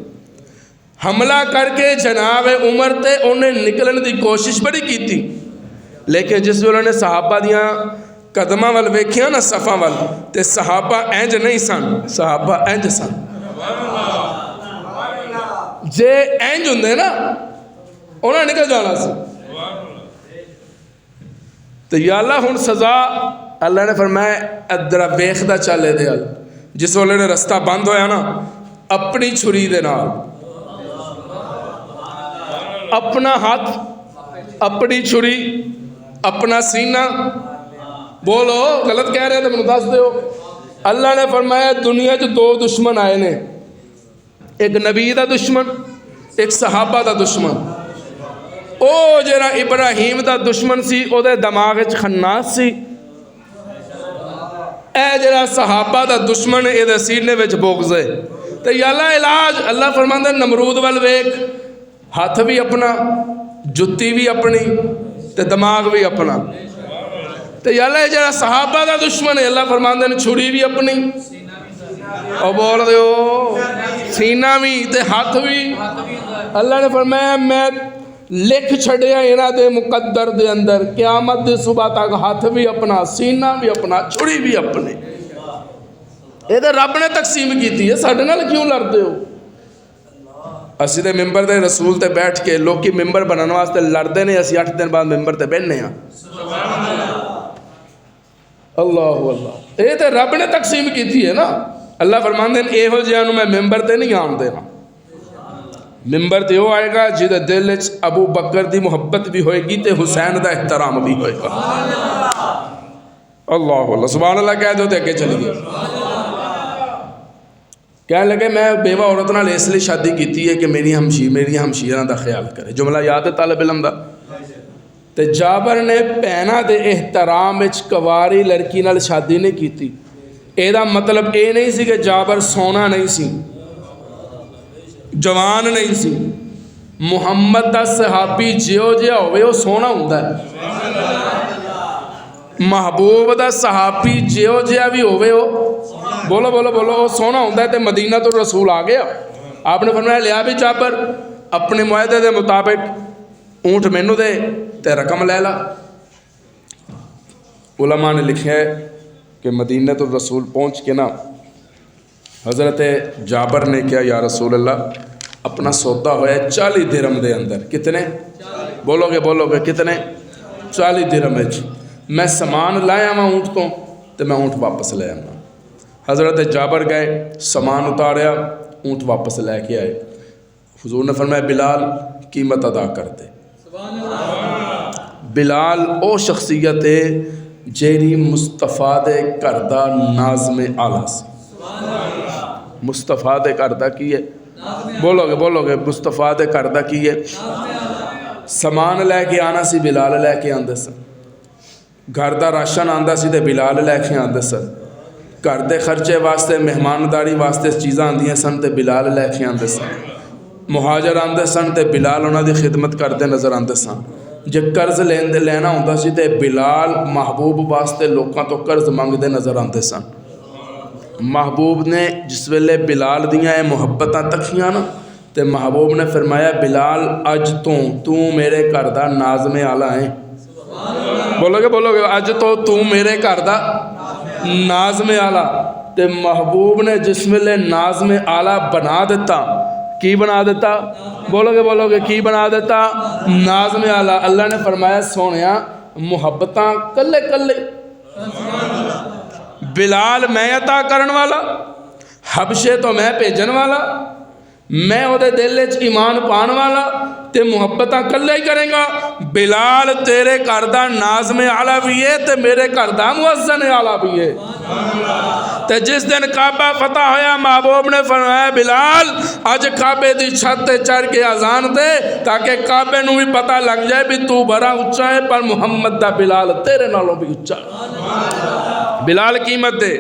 حملہ کر کے جناب عمر تے انہیں نکلن دی کوشش بڑی کی تھی، لیکن جس ویلے نے صحابہ دیاں قدمہ وال ویکھیاں نا صفاں وال، تے صحابہ اینج نہیں سن، صحابہ اینج سن، جے اینج ہوندے نا انہاں نکل جانا سی۔ تو یا اللہ ہن سزا، اللہ نے فرمایا ادھر ویکھدا چلے دے، جس ویلے نے رستہ بند ہویا نا اپنی چھری دے نال، اپنا ہاتھ، اپنی چھری، اپنا سینہ، بولو غلط کہہ رہے ہیں تو میں دس دیو۔ اللہ نے فرمایا دنیا جو دو دشمن آئے نے، ایک نبی دا دشمن، ایک صحابہ دا دشمن۔ او جرا ابراہیم دا دشمن سی، او دے دماغ وچ خناس سی، اے جرا صحابہ دا دشمن اے دے سینے وچ بغض ہے۔ تے یا اللہ علاج، اللہ فرماندا نمرود ول ویکھ، ہاتھ بھی اپنا، جتی بھی اپنی، تے دماغ بھی اپنا۔ تے یا اللہ جرا صحابہ دا دشمن ہے، اللہ فرماندے نے چھری بھی اپنی، اور بول دیو سینہ بھی تے ہاتھ بھی۔ اللہ نے فرمایا میں لکھ چھڑیا انہاں دے مقدر دے اندر، قیامت دے صبح تک ہاتھ بھی اپنا، سینہ بھی اپنا، چھری بھی اپنی۔ یہ تو رب نے تقسیم کی تھی، ساڈے نال کیوں لڑتے ہو؟ اسی دے ممبر دے رسول تے بیٹھ کے لوگ کی ممبر بنانے واسطے لڑتے نے، اسی 8 دن بعد ممبر تے بیٹھنے ہیں۔ اللہ اللہ، یہ تو رب نے تقسیم کی تھی ہے نا۔ اللہ فرماندے ہیں اے ہو جانو میں ممبر تے نہیں آن دینا، ممبر تے وہ آئے گا جدے دل وچ ابو بکر دی محبت بھی ہوئے گی تے حسین دا احترام بھی ہوئے گا۔ اللہ اللہ، سبحان اللہ کہہ دو تے اگے چلی گئے۔ کہنے لگے میں بیوہ عورت نال اس لیے شادی کیتی ہے کہ میری ہمشیراں دا خیال کرے۔ جملہ یاد ہے طالب علم دا؟ تے جابر نے پہنا دے احترام وچ کواری لڑکی نال شادی نہیں کیتی۔ اے دا مطلب اے نہیں سی کہ جابر سونا نہیں سی، جوان نہیں سی۔ محمد دا صحابی جیو جیا ہوئے وہ سونا ہوندا ہے، محبوب دا صحابی جیو جیا بھی ہوئے وہ بولو بولو بولو وہ سونا ہوندا ہے۔ تے مدینہ تو رسول آ گیا، آپ نے فرمایا لیا بھی جابر اپنے معاہدے دے مطابق اونٹ مینو دے تے رقم لے لا۔ علماء نے لکھا ہے کہ مدینہ تو رسول پہنچ کے نا حضرت جابر نے کیا یا رسول اللہ اپنا سودا ہوا ہے 40 درہم دے اندر، کتنے بولو گے کتنے؟ 40 درہم ہے، میں سامان لایا ہوا اونٹ تو میں اونٹ واپس لے آنا۔ حضرت جابر گئے، سامان اتاریا، اونٹ واپس لے کے آئے۔ حضور نے فرمایا بلال قیمت ادا کر دے۔ بلال او شخصیت ہے جیری مصطفیٰ دے کردہ نازم اعلیٰ سی۔ مصطفیٰ دے کردہ کی ہے؟ بولو گے مصطفیٰ دے کردہ کی ہے؟ سامان لے کے آنا سی بلال لے کے آندے سن، گھر دا راشن آندا سی تے بلال لے کے آندے سن، گھر دے خرچے واسطے مہمانداری واسطے چیزاں آندیاں سن تے بلال لے کے آندے سن، مہاجر آندے سن تے بلال انہاں دی خدمت کرتے نظر آندے سن۔ جے قرض لینا ہوندا سی تے بلال محبوب واسطے لوکاں تو قرض منگدے نظر آندے سن۔ محبوب نے جس ویلے بلال دیاں اے محبتاں تکھیاں نا تے محبوب نے فرمایا بلال اج تو میرے گھر دا ناظم اعلیٰ ہے۔ بولو گے اج تو میرے گھر دا ناظم اعلیٰ۔ تے محبوب نے جس ویلے ناظم اعلیٰ بنا دیتا، کی بنا دیتا؟ بولو گے کی بنا دیتا؟ ناظم اعلیٰ۔ اللہ نے فرمایا سونیا محبتاں کلے کلے، بلال میں عطا کرن والا، حبشے تو میں بھیجن والا، میں او دے دل وچ ایمان پان والا، تے محبتاں کلے ہی کریں گا۔ بلال تیرے گھر دا ناظم اعلیٰ بھی ہے تے میرے گھر دا مؤذن اعلیٰ بھی ہے۔ تے جس دن کعبہ فتح ہویا محبوب نے فرمایا بلال اج کعبے دی چھت تے چڑھ کے اذان دے تاکہ کعبے نو بھی پتہ لگ جائے بھی تو بڑا اچا ہے، پر محمد دا بلال تیرے نالوں بھی اچا ہے۔ بلال قیمت دے،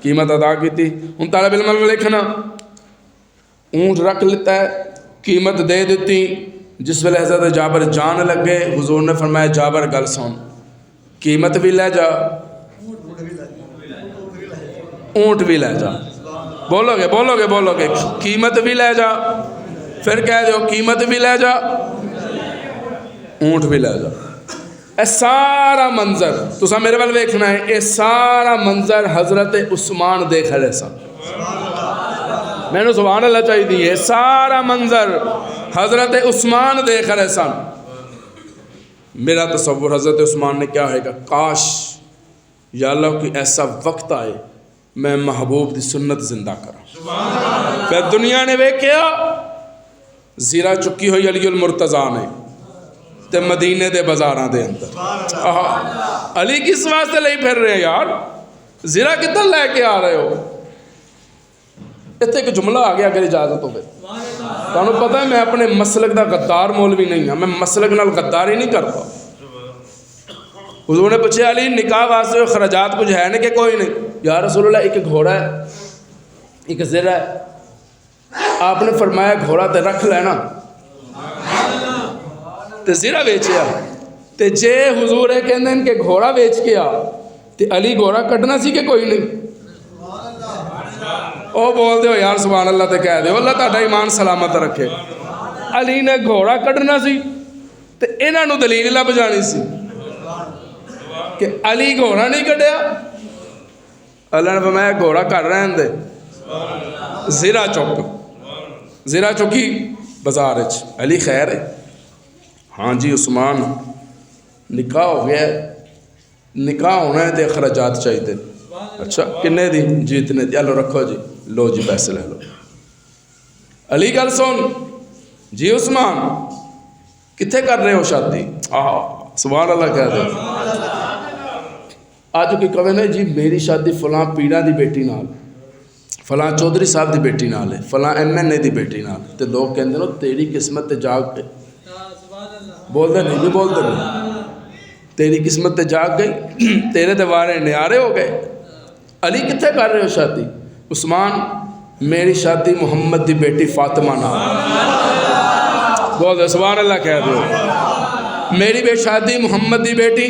قیمت ادا کی تھی. ہوں طالب علم نے لکھنا اونٹ رکھ لیتا ہے, قیمت دے دیتی. جس ویلے حضرت جابر جان لگے حضور نے فرمایا جابر گل سن, قیمت بھی لے جا اونٹ بھی لے جا. بولو گے بولو گے بولو گے, قیمت بھی لے جا, پھر کہہ دو قیمت بھی لے جا اونٹ بھی لے جا. اے سارا منظر تسا میرے وال ویکھنا ہے, اے سارا منظر حضرت عثمان دیکھ رہے سن. میں نے سبحان اللہ چاہیے دی, یہ سارا منظر حضرت عثمان دیکھ رہے سن. میرا تصور حضرت عثمان نے کیا ہوئے گا, کاش یا اللہ کوئی ایسا وقت آئے میں محبوب دی سنت زندہ کرا. پھر دنیا نے ویکھیا زیرہ چکی ہوئی علی المرتضیٰ نے تے مدینے دے بازاراں دے اندر. علی کس واسطے لے پھر رہے ہیں یار, زیرہ کدھر لے کے آ رہے ہو. اتنے ایک جملہ آ گیا اگر اجازت ہو گئی. تمہیں پتہ ہے میں اپنے مسلک دا غدار مولوی نہیں ہوں, میں مسلک نال غداری نہیں کرتا. حضور نے پوچھا علی نکاح واسطے خراجات کچھ ہے نہیں کہ کوئی نہیں. یا رسول اللہ ایک گھوڑا ہے ایک زرہ ہے. آپ نے فرمایا گھوڑا تے رکھ لینا تے زرہ بیچیا. تے جے حضور ہے کہندے ہیں کہ گھوڑا بیچ کے آ تے علی گھوڑا کٹنا سی کہ کوئی نہیں. او بول دے ہو یار سبحان اللہ تے کہہ دے ہو اللہ تہاڈا ایمان سلامت رکھے. علی نے گھوڑا کٹنا سی تے انہاں نوں دلیل لب جانی سی کہ علی گھوڑا نہیں کٹیا. اللہ نے فرمایا گھوڑا کٹ رہن دے, زیرہ چک, زیرہ چکی بازار وچ. علی خیر ہے, ہاں جی عثمان نکاح ہو گیا ہے, نکاح ہونا ہے تے اخراجات چاہیے. اچھا کنے دی, جی اتنے دی, لو رکھو جی, لو جی پیسے لے لو. علی گل سن, جی عثمان کتنے کر رہے ہو شادی. سبحان اللہ کہہ دے. آج کوئی کہے نہیں جی میری شادی فلاں پیڑا دی بیٹی نال, فلاں چودھری صاحب دی بیٹی نال ہے, فلاں MNA دی بیٹی نال. تے لوگ کہندے نو تیری قسمت تے جاگ گئی. بول دے نہیں بول دے نہیں, تیری قسمت تے جاگ گئی, تیرے تے وارے نیارے ہو گئے. علی کتنے کر رہے ہو شادی. عثمان میری شادی محمد دی بیٹی فاطمہ نال. بول دے سبحان اللہ کہہ دو. میری بے شادی محمد دی بیٹی.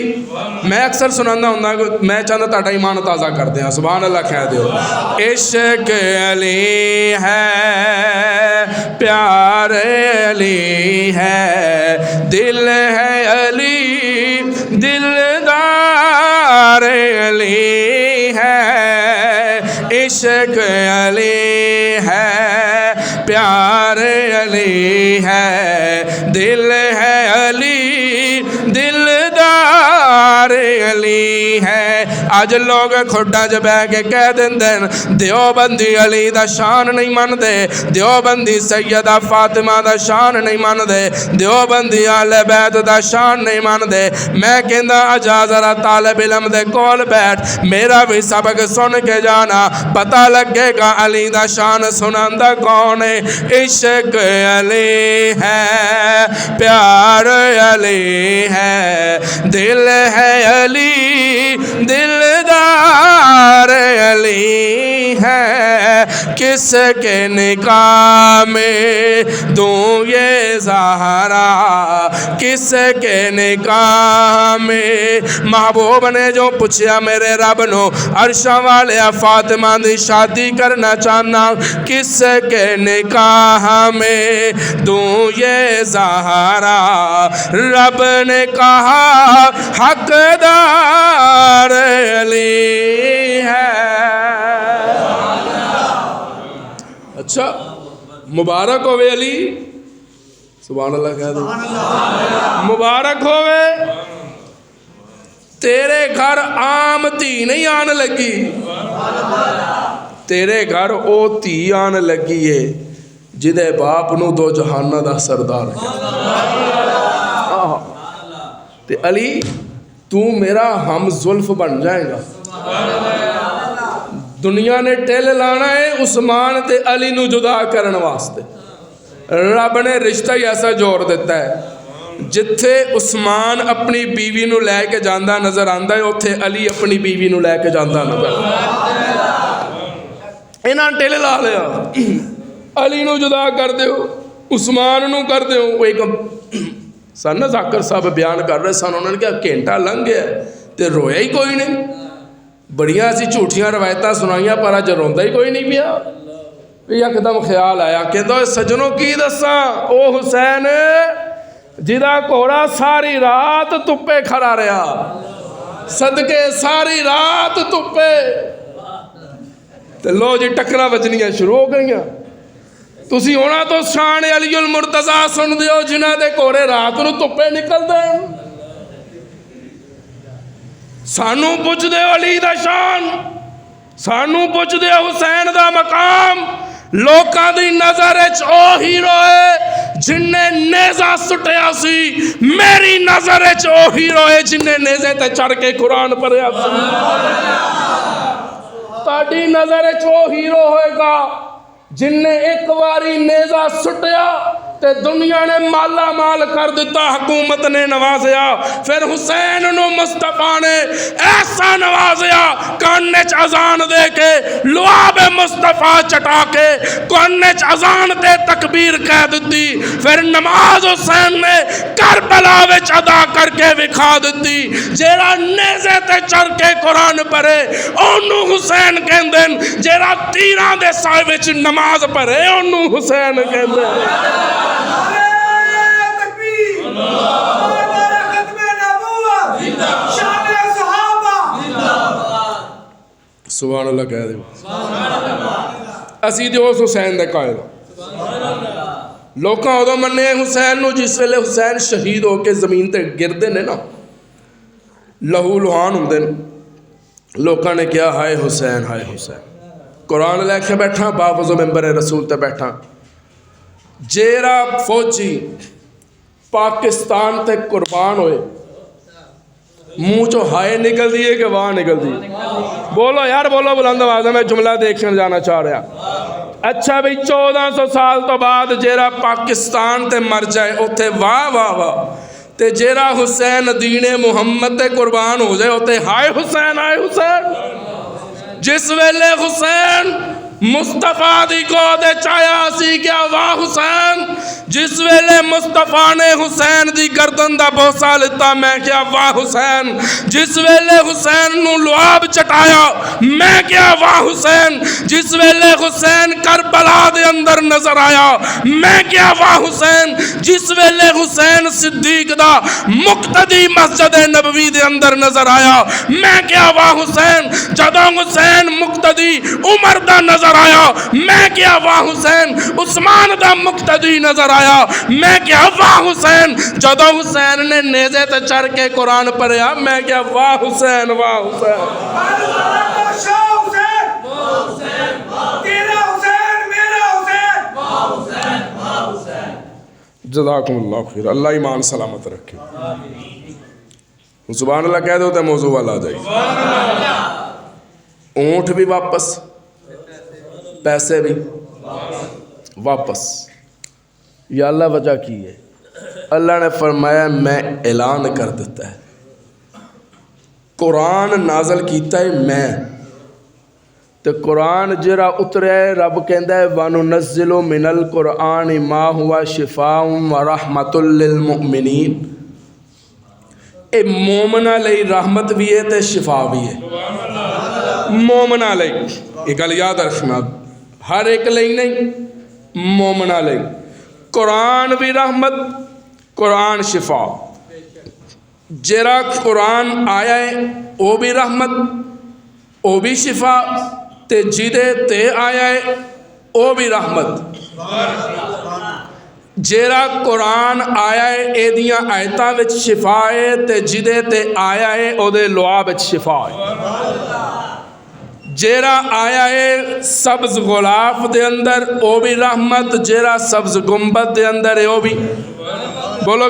میں اکثر سنانا ہوں میں چاہتا تاٹا ایمان تازہ کر دیا. سبحان اللہ کہہ دو. عشق علی ہے پیار علی ہے دل ہے علی دلدار علی ہے. عشق علی ہے پیار علی ہے دل ہے علی دلدار علی ہے. اج لوگ کھڈا چ بہ کے کہہ دے دیوبندی علی دا شان نہیں من دے, دیوبندی سیدہ فاطمہ دا شان نہیں من دے, دیوبندی آل بیت دا شان نہیں من دے. میں کہندا اجا ذرا طالب علم دے کول بیٹھ, میرا بھی سبق سن کے جانا, پتہ لگے گا علی دا شان سناندا کون ہے. عشق علی ہے پیار علی ہے دل ہے علی دلدار علی ہے. کس کے نکاح میں دوں یہ زہرا, کس کے نکاح میں. محبوب نے جو پوچھا میرے رب نو عرشاں والے فاطمہ دی شادی کرنا چاہنا, کس کے نکاح میں دوں یہ زہرا. رب نے کہا حقدار علی ہے. اچھا مبارک ہوئے علی. سبحان اللہ کہہ دو. مبارک ہوئے تیرے گھر عام تھی نہیں آن لگی, تیرے گھر او تھی آن لگی ہے جدے باپ نو دو جہانہ دا سردار ہے. تے علی تو میرا ہم زلف بن جائے گا. دنیا نے ٹیل لانا ہے عثمان تے علی نو جدا کرن واسطے. رب نے رشتہ ہی ایسا جوڑ دیتا ہے جتھے عثمان اپنی بیوی نو لے کے جاندہ نظر آندہ ہے اتھے علی اپنی بیوی نو لے کے جاندہ نظر. انہاں ٹل لا لیا علی نو جدا کر دیو عثمان نو کر دیو. وہ ایک سن نا ذاکر صاحب بیان کر رہے سن, انہوں نے کہا گھنٹہ لنگ گیا تے رویا ہی کوئی نہیں. بڑیاں اسی جھوٹیاں روایتاں سنائیاں پر اج روندا ہی کوئی نہیں پیا. یکدم خیال آیا کہ سجنوں کی دساں او حسین جدا گھوڑا ساری رات تپے کھڑا رہا, صدقے ساری رات تپے. تے لو جی ٹکرا وجنیاں شروع ہو گئیاں. تسی ہونا تو شان علی المرتضیٰ سن دیو جنہ دے گھوڑے رات نو تپے نکل دیں. سانو پوچھ دے علی دا شان, سانو پوچھ دے حسین دا مقام. لوکاں دی نظر اچ او ہیرو ہے جن نے نیزہ سٹیا سی, میری نظر اچ او ہیرو ہے جن نے نیزے تے چڑھ کے قرآن پڑھیا سی. تاڑی نظر اچ او ہیرو ہوئے گا جن نے ایک واری نیزہ سٹیا تے دنیا نے مالا مال کر دیتا, حکومت نے نوازیا. پھر حسین نو مصطفیٰ نے ایسا نوازیا کانچ اذان دے کے لعاب مصطفیٰ چٹا کے کانچ اذان تے تکبیر کہہ دیتی. پھر نماز حسین نے کربلا وچ ادا کر کے وکھا دیتی. جیڑا نیزے تے چڑھ کے قرآن پڑھے اونوں حسین کہندن, جیڑا تیراں دے سائے وچ نماز پڑھے اونوں حسین کہندن. سبحان اللہ کہہ دے. اسی تے اس حسین دے قائل. لوکاں ادو مننے حسین نو جس ویلے حسین شہید ہو کے زمین تے گردے نے نا, لہو لہان ہوندے نے. لوکاں نے کیا ہائے حسین ہائے حسین. قرآن لے کے بیٹھا بابز و ممبر رسول تے بیٹھا. جیرا فوجی پاکستان تے قربان ہوئے منہ چو ہائے نکل دیئے کہ واہ نکل دیئے. بولو یار بولو بلند آواز میں جملہ دیکھنے جانا چاہ رہا. اچھا بھئی 1400 سال تو بعد جیرا پاکستان تے مر جائے اوتے واہ واہ واہ, تے جیرا حسین دین محمد تے قربان ہو جائے اوتے ہائے حسین ہائے حسین. جس ویلے حسین مصطفیٰ دی گود چایا سی کیا واہ حسین. جس ویلے مصطفیٰ نے حسین دی گردن دا بوسا لیتا میں کیا واہ حسین. جس ویلے حسین نو لعاب چٹایا میں کیا واہ حسین. جس ویلے حسین کربلا دے اندر نظر آیا میں کیا واہ حسین. جس ویلے حسین صدیق دا مقتدی مسجد نبوی دے اندر نظر آیا میں کیا واہ حسین. جدوں حسین مقتدی عمر دا نظر آیا میں کیا واہ حسین. عثمان دا مقتدی نظر آیا میں کیا واہ حسین. جدو حسین نے نیزے تے چڑھ کے قرآن پڑھیا میں کیا واہ حسین واہ حسین. جزاکم اللہ خیر. اللہ ایمان سلامت رکھے. سبحان اللہ کہہ دو تو موضوع والا آ جائے. اونٹ بھی واپس, پیسے بھی واپس. یا اللہ وجہ کی ہے؟ اللہ نے فرمایا میں اعلان کر دیتا ہے, قرآن نازل کیتا ہے میں. تو قرآن جرا اترے رب کہندا ہے وَنُنَزِّلُ مِنَ الْقُرْآنِ مَا هُوَ شِفَاءٌ وَرَحْمَةٌ لِّلْمُؤْمِنِينَ. اے مومنہ لئی رحمت بھی ہے تے شفا بھی ہے. مومنہ لئی یہ گل یاد رکھنا, ہر ایک لئی نہیں, مومنہ لئی. قرآن بھی رحمت, قرآن شفا. جرا قرآن آیا ہے وہ بھی رحمت وہ بھی شفا, تے جدے تے آیا ہے وہ بھی رحمت. جیرا قرآن آیا ہے اے دیاں آیتاں وچ شفا ہے, تے جدے تے آیا ہے او دے لعاب وچ شفا ہے. جیرا آیا ہے سبز غلاف دے اندر او بھی رحمت, جیرا سبز گنبد دے اندر ہے او بھی بولو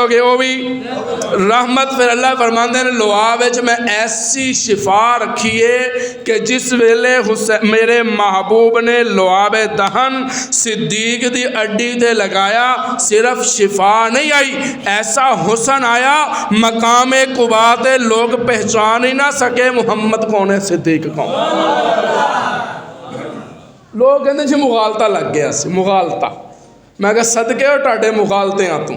گے او بھی رحمت. پھر اللہ فرماندے نے لعاب وچ میں ایسی شفا رکھیے کہ جس ویلے میرے محبوب نے لعاب دہن صدیق دی اڈی تے لگایا صرف شفا نہیں آئی, ایسا حسن آیا مقام قباء تے لوگ پہچان ہی نہ سکے محمد کون ہے صدیق کون. لوگ کہتے جی مغالطہ لگ گیا سی مغالطہ. میں کہا صدقے ہو ٹاڈے مغالطے ہاں تو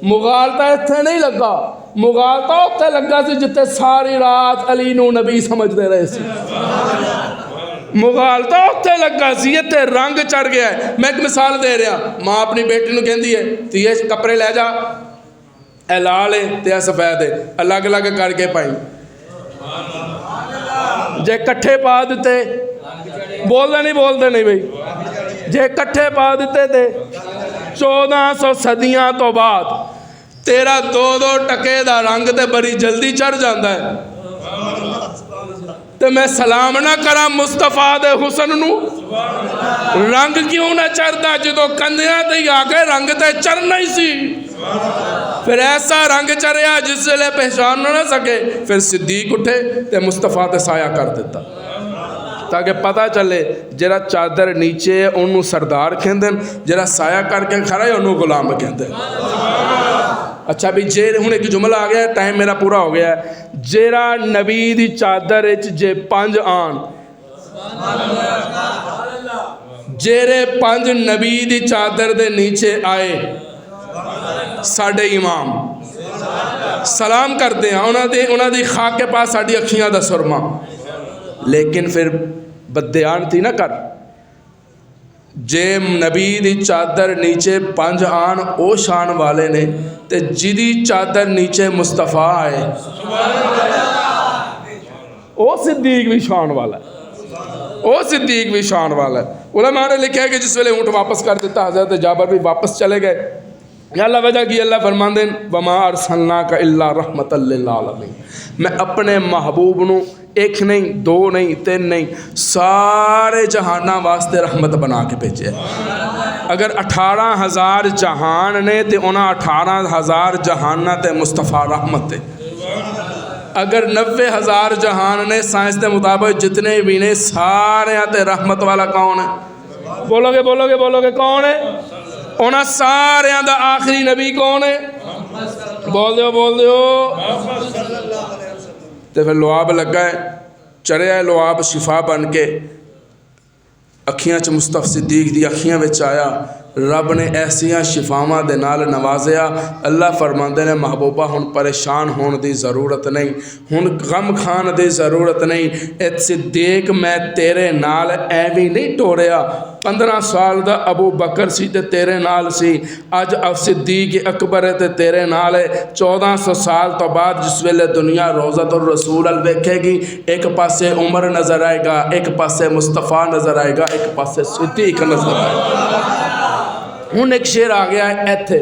مغالطہ اتنے نہیں لگا مغالطہ اتنے لگا سی جتے ساری رات علی نو نبی سمجھتے رہے سی مغالطہ اتنے لگا سی اتنے رنگ چڑھ گیا ہے. میں ایک مثال دے رہا ماں اپنی بیٹی نو کہندی ہے تی یہ کپڑے لے جا اے لال ہے تے اے سفید ہے الگ الگ کر کے پائی جے کٹھے پا دیتے بولتے نہیں بھائی جے کٹھے پا دیتے تھے 1400 صدیاں تو بعد تیرا 2 ٹکے دا رنگ تے بڑی جلدی چڑھ جاندہ ہے تے میں سلام نہ کرا مصطفیٰ دے حسن نو رنگ کیوں نہ چڑھتا جدو کندیاں تے آگے رنگ تے چڑھنا ہی سی پھر ایسا رنگ چڑھیا جس سے لے پہچان نہ سکے پھر صدیق اٹھے تے مصطفیٰ تے سایہ کر دیتا تاکہ پتہ چلے جرا چادر نیچے انہوں سردار کھیندن جرا سایہ کر کے کھڑا ہے انہوں غلام کھیندن. اچھا بھی جے ہوں ایک جملہ آ گیا ہے ٹائم میرا پورا ہو گیا ہے جرا نبی دی چادر جے 5 آن جیرے 5 نبی دی چادر دے نیچے آئے ساڑھے امام سلام کرتے ہیں انہاں دی خاک کے پاس ساڑھی اکھیاں دا سرما لیکن پھر بدیان تھی نہ کر جے نبی دی چادر نیچے 5 آن او شان والے نے تے جدی چادر نیچے مصطفیٰ آئے او صدیق بھی شان والا ہے علماء نے لکھا ہے کہ جس ویلے اونٹ واپس کر دیتا حضرت جابر بھی واپس چلے گئے یا اللہ وجہ کی اللہ فرمان دیں وَمَا أَرْسَلْنَاكَ إِلَّا رَحْمَةً لِّلْعَالَمِينَ میں اپنے محبوب نو 1 نہیں 2 نہیں 3 نہیں سارے جہانہ واسطے رحمت بنا کے بھیجے. اگر 18,000 جہان نے تے انہاں 18,000 جہانہ تے مصطفیٰ رحمت ہے. اگر 90,000 جہان نے سائنس دے مطابق جتنے بھی نے سارے تے رحمت والا کون ہے بولو گے کون ہے انہاں سارے دا آخری نبی کون ہے بول دیو تے پھر لعاب لگا ہے چڑھیا ہے لعاب شفا بن کے اکھیاں چ مصطفیٰ صدیق دی اکھیاں وچ آیا رب نے ایسیاں شفاواں دے نال نوازیا. اللہ فرماندے نے محبوبہ ہن پریشان ہون دی ضرورت نہیں ہن غم کھان دی ضرورت نہیں اے صدیق میں تیرے نال ایویں نہیں ٹوریا 15 سال دا ابو بکر سی تے تیرے نال سی اج صدیق اکبر تے تیرے نال ہے 1400 سال تو بعد جس ویلے دنیا روضۃ الرسول ال ویکھے گی ایک پاسے عمر نظر آئے گا ایک پاسے مصطفیٰ نظر آئے گا ایک پاسے صدیق نظر آئے گا. ہوں ایک شعر آ گیا ہے ایتھے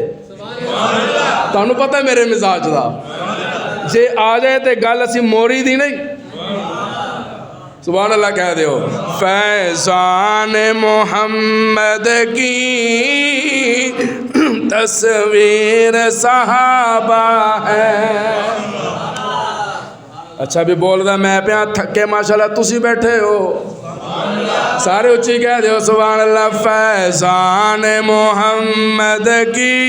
تانوں پتہ ہے میرے مزاج دا جے آ جائے تے گل اسی موری دی نہیں سبحان اللہ کہہ دیو فیضان محمد کی تصویر صحابہ ہے. اچھا بھی بول دا میں پہ تھکے ماشاءاللہ تسی بیٹھے ہو سارے اچھی کہہ دیو سبحان اللہ فیضان محمد کی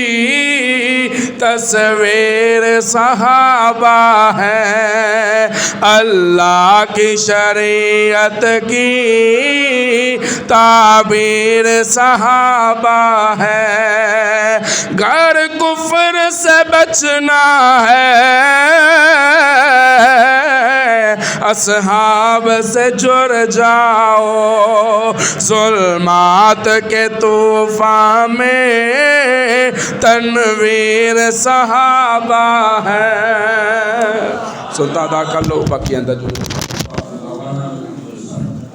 تصویر صحابہ ہے اللہ کی شریعت کی تعبیر صحابہ ہے گر کفر سے بچنا ہے اصحاب سے جڑ جاؤ ظلمات کے طوفان میں تنویر صحابہ ہے. سلطان ادا کر لو باقی اندر جو